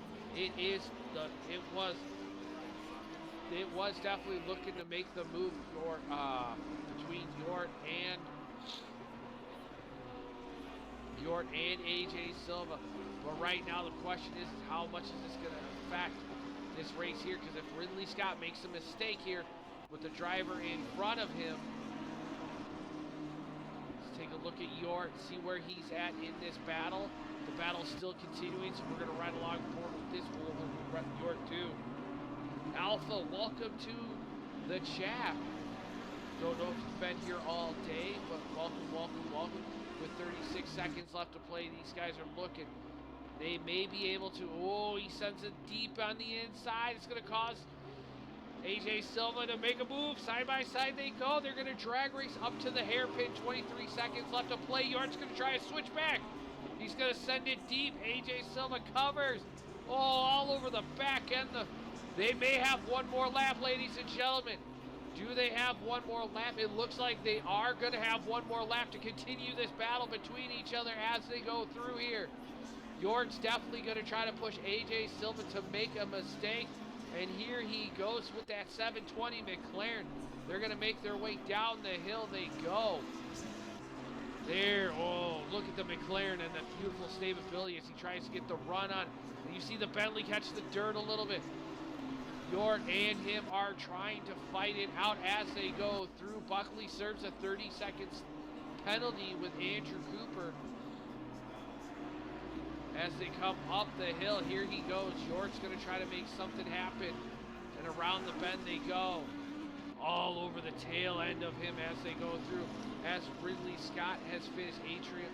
It was definitely looking to make the move between York and AJ Silva. But right now the question is how much is this going to affect this race here? Because if Ridley Scott makes a mistake here with the driver in front of him, let's take a look at York, see where he's at in this battle. The battle's still continuing, so we're going to ride along with this. We'll run York too. Alpha, welcome to the chat. Don't know if you've been here all day, but welcome. With 36 seconds left to play, these guys are looking. They may be able to, he sends it deep on the inside. It's going to cause AJ Silva to make a move. Side by side they go. They're going to drag race up to the hairpin. 23 seconds left to play. York's going to try to switch back. He's going to send it deep. AJ Silva covers. All over the back end. They may have one more lap, ladies and gentlemen. Do they have one more lap? It looks like they are going to have one more lap to continue this battle between each other as they go through here. York's definitely going to try to push AJ Silva to make a mistake. And here he goes with that 720 McLaren. They're going to make their way down the hill. They go. There, look at the McLaren and the beautiful stability as he tries to get the run on. And you see the Bentley catch the dirt a little bit. York and him are trying to fight it out as they go through. Buckley serves a 30 seconds penalty with Andrew Cooper. As they come up the hill, here he goes. York's going to try to make something happen. And around the bend they go. All over the tail end of him as they go through. As Ridley Scott has finished,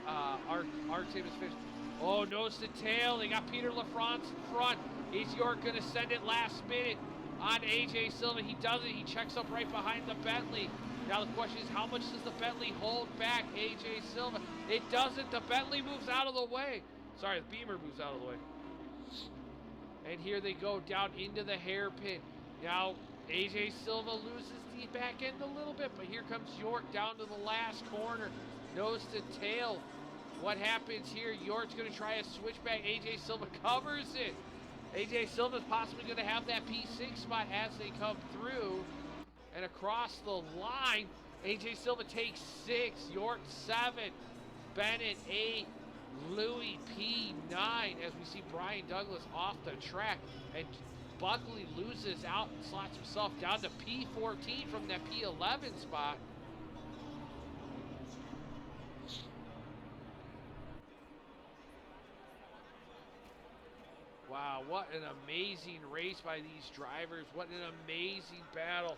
Artem has finished. Nose to tail. They got Peter LaFrance in front. Is York going to send it last minute on AJ Silva? He does it. He checks up right behind the Bentley. Now the question is, how much does the Bentley hold back AJ Silva? It doesn't. The Bentley moves out of the way. Sorry, the Beamer moves out of the way. And here they go down into the hairpin. Now AJ Silva loses the back end a little bit, but here comes York down to the last corner. Nose to tail. What happens here? York's going to try a switchback. AJ Silva covers it. AJ Silva's possibly going to have that P6 spot as they come through. And across the line, AJ Silva takes 6, York 7, Bennett 8, Louis P9, as we see Brian Douglas off the track. And Buckley loses out and slots himself down to P14 from that P11 spot. Wow, what an amazing race by these drivers. What an amazing battle.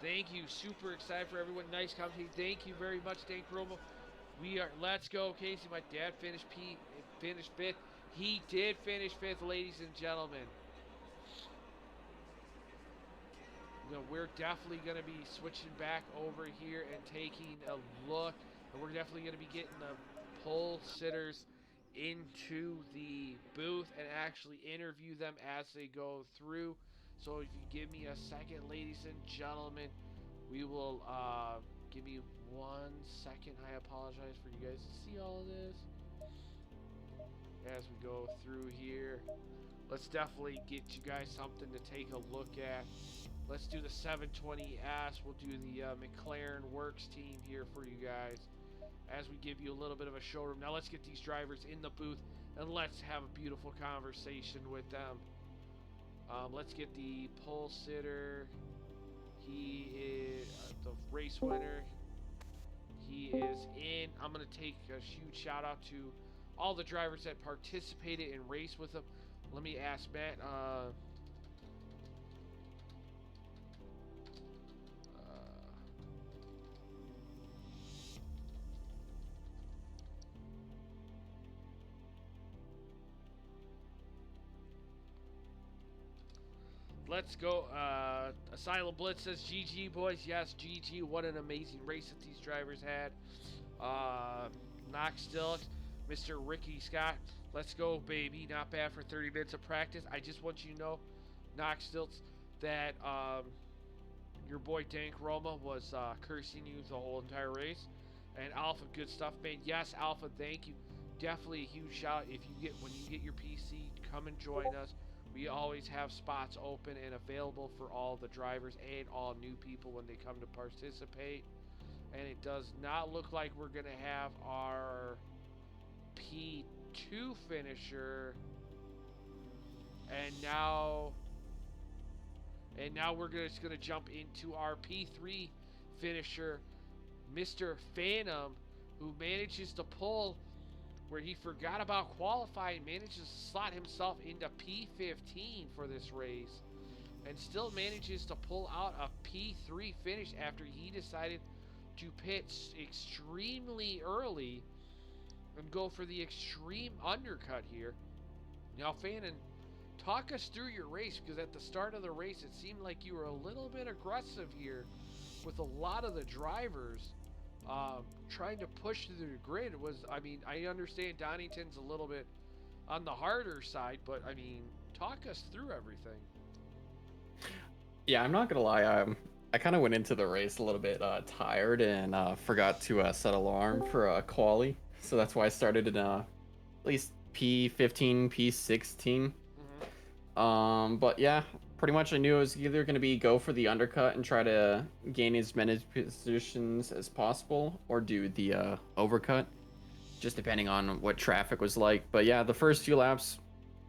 Thank you. Super excited for everyone. Nice commentating. Thank you very much, Dan Kromo. Let's go, Casey. My dad finished fifth. He did finish fifth, ladies and gentlemen. We're definitely going to be switching back over here and taking a look. And we're definitely going to be getting the pole sitters into the booth and actually interview them as they go through. So if you give me a second, ladies and gentlemen, we will give me 1 second. I apologize for you guys to see all of this as we go through here. Let's definitely get you guys something to take a look at. Let's do the 720S. We'll do the McLaren Works team here for you guys as we give you a little bit of a showroom. Now let's get these drivers in the booth and let's have a beautiful conversation with them. Let's get the pole sitter. He is the race winner. He is in. I'm going to take a huge shout out to all the drivers that participated and raced with him. Let me ask Matt. Let's go. Asylum Blitz says, GG, boys. Yes, GG. What an amazing race that these drivers had. Knox Stillix, Mr. Ricky Scott. Let's go, baby. Not bad for 30 minutes of practice. I just want you to know, Knox Stillix, that your boy Dank Roma was cursing you the whole entire race. And Alpha, good stuff, man. Yes, Alpha, thank you. Definitely a huge shout. If you get when you get your PC, come and join us. We always have spots open and available for all the drivers and all new people when they come to participate. And it does not look like we're going to have our P2 finisher. And now we're just going to jump into our P3 finisher, Mr. Phantom, who manages to pull where he forgot about qualifying, manages to slot himself into P15 for this race, and still manages to pull out a P3 finish after he decided to pit extremely early and go for the extreme undercut here. Now, Fannin, talk us through your race, because at the start of the race, it seemed like you were a little bit aggressive here with a lot of the drivers trying to push through the grid. I understand Donington's a little bit on the harder side, but I mean, talk us through everything. Yeah, I'm not gonna lie. I kind of went into the race a little bit tired and forgot to set alarm for a quali, so that's why I started in at least P15, P16. But yeah, pretty much I knew it was either going to be go for the undercut and try to gain as many positions as possible, or do the overcut, just depending on what traffic was like. But yeah, the first few laps,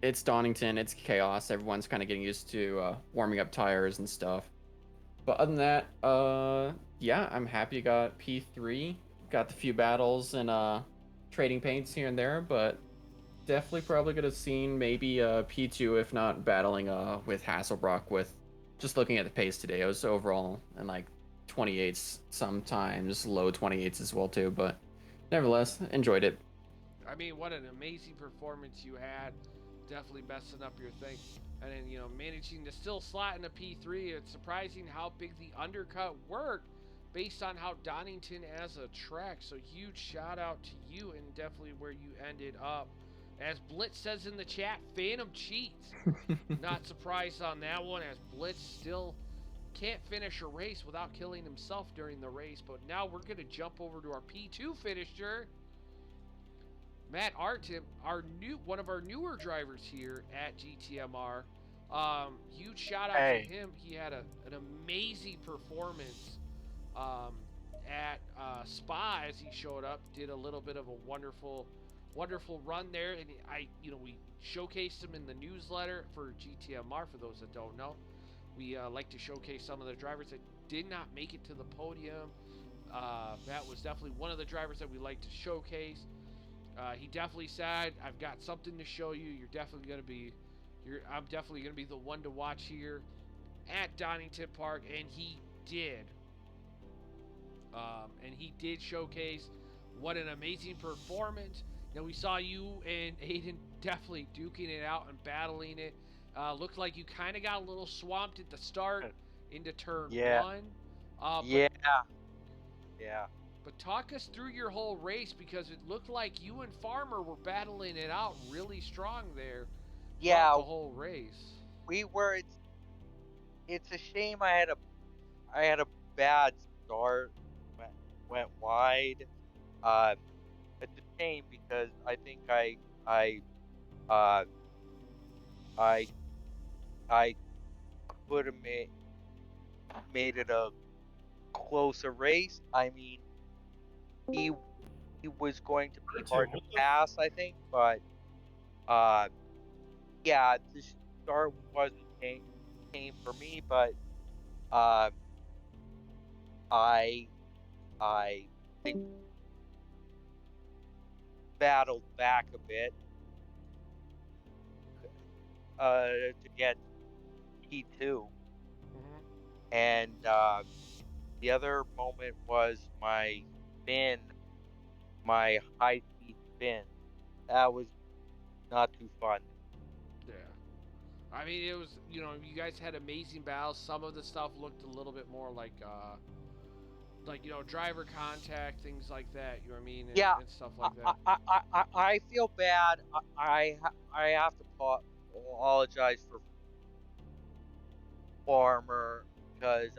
it's Donington, it's chaos. Everyone's kind of getting used to warming up tires and stuff. But other than that, yeah, I'm happy I got P3. Got the few battles and trading paints here and there, but definitely probably could have seen maybe P2 if not battling with Hasselbrock. With just looking at the pace today, I was overall in like 28s, sometimes low 28s as well too, but nevertheless enjoyed it. I mean, what an amazing performance you had. Definitely messing up your thing, and then managing to still slot in a P3. It's surprising how big the undercut worked, based on how Donington as a track. So huge shout out to you and definitely where you ended up. As Blitz says in the chat, Phantom cheats. Not surprised on that one, as Blitz still can't finish a race without killing himself during the race. But now we're going to jump over to our P2 finisher, Matt Artem, one of our newer drivers here at GTMR. Huge shout out to him. He had an amazing performance at Spa as he showed up. Did a little bit of a wonderful run there, and we showcased him in the newsletter for GTMR. For those that don't know, we like to showcase some of the drivers that did not make it to the podium. Matt was definitely one of the drivers that we like to showcase. He definitely said, "I've got something to show you. I'm definitely gonna be the one to watch here at Donington Park," and he did. And he did showcase what an amazing performance. Now we saw you and Aiden definitely duking it out and battling it. Looked like you kind of got a little swamped at the start into turn one. Yeah. But talk us through your whole race, because it looked like you and Farmer were battling it out really strong there. Yeah. The whole race. We were. It's a shame I had a bad start. Went wide. It's a shame because I think I could have made it a closer race. I mean, he was going to be hard to pass, I think, but yeah, the start wasn't came for me, but I think battled back a bit to get P2. And the other moment was my high speed spin. That was not too fun. Yeah. I mean, it was, you guys had amazing battles. Some of the stuff looked a little bit more like driver contact, things like that. You know what I mean? And stuff like that. I feel bad. I have to apologize for Farmer because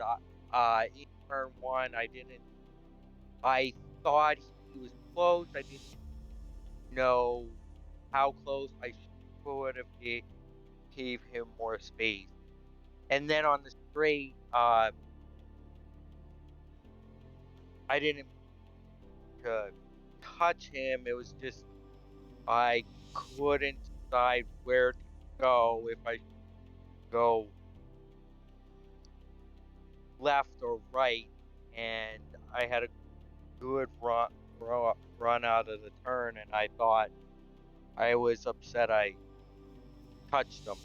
in turn one I thought he was close. I didn't know how close. I should have gave him more space. And then on the straight, I didn't touch him. It was just I couldn't decide where to go, if I go left or right, and I had a good run out of the turn, and I thought I was upset I touched him.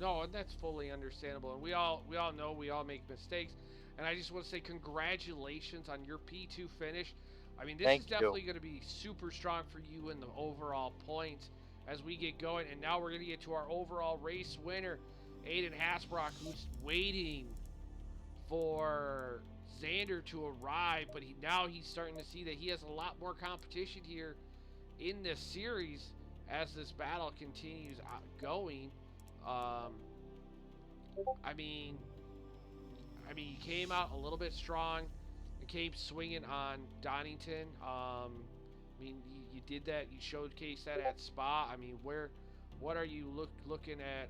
No, and that's fully understandable. And we all know we all make mistakes. And I just want to say congratulations on your P2 finish. I mean, this is definitely going to be super strong for you in the overall points as we get going. And now we're going to get to our overall race winner, Aiden Hasbrock, who's waiting for Xander to arrive. But now he's starting to see that he has a lot more competition here in this series as this battle continues going. I mean, he came out a little bit strong. He came swinging on Donington. I mean, you did that. You showcased that at Spa. I mean, what are you looking at?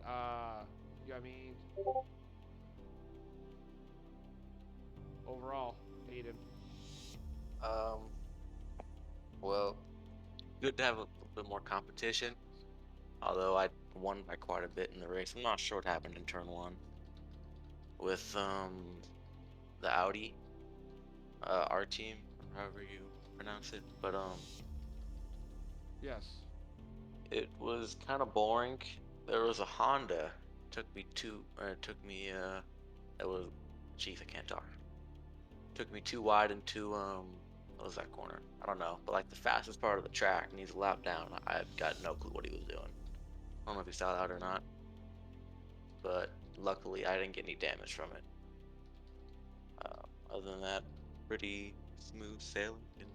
Overall, Aiden. Well, good to have a little bit more competition. Although I won by quite a bit in the race. I'm not sure what happened in turn one with the Audi, our team, however you pronounce it. But yes, it was kind of boring. There was a Honda. It was, jeez, I can't talk. Took me too wide into what was that corner? I don't know, but like the fastest part of the track, and he's a lap down. I've got no clue what he was doing. I don't know if he saw that or not, but luckily I didn't get any damage from it. Other than that, pretty smooth sailing, and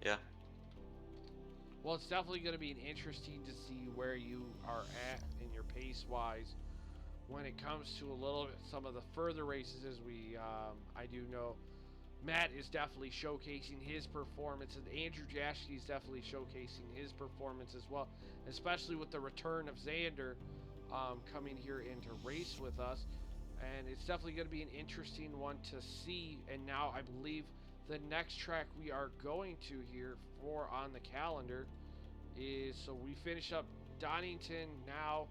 yeah. Well, it's definitely going to be interesting to see where you are at in your pace wise when it comes to a little bit some of the further races. As I do know Matt is definitely showcasing his performance, and Andrew Jaschke is definitely showcasing his performance as well, especially with the return of Xander coming here in to race with us. And it's definitely going to be an interesting one to see. And now I believe the next track we are going to here for on the calendar is, so we finish up Donington now,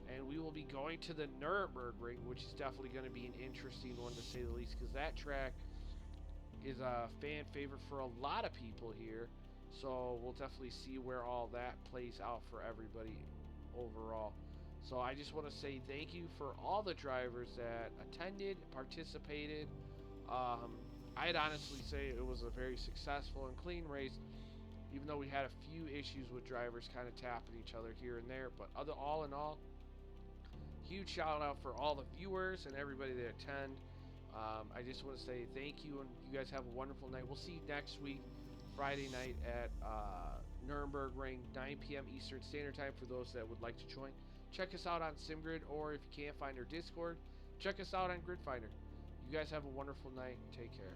and we will be going to the Nuremberg which is definitely going to be an interesting one to say the least, because that track is a fan favorite for a lot of people here. So we'll definitely see where all that plays out for everybody overall. So I just want to say thank you for all the drivers that attended, participated. I'd honestly say it was a very successful and clean race, even though we had a few issues with drivers kind of tapping each other here and there. But all in all, huge shout out for all the viewers and everybody that attend. I just want to say thank you, and you guys have a wonderful night. We'll see you next week, Friday night at Nuremberg Ring, 9 p.m. Eastern Standard Time for those that would like to join. Check us out on SimGrid, or if you can't find our Discord, check us out on Grid Finder. You guys have a wonderful night. Take care.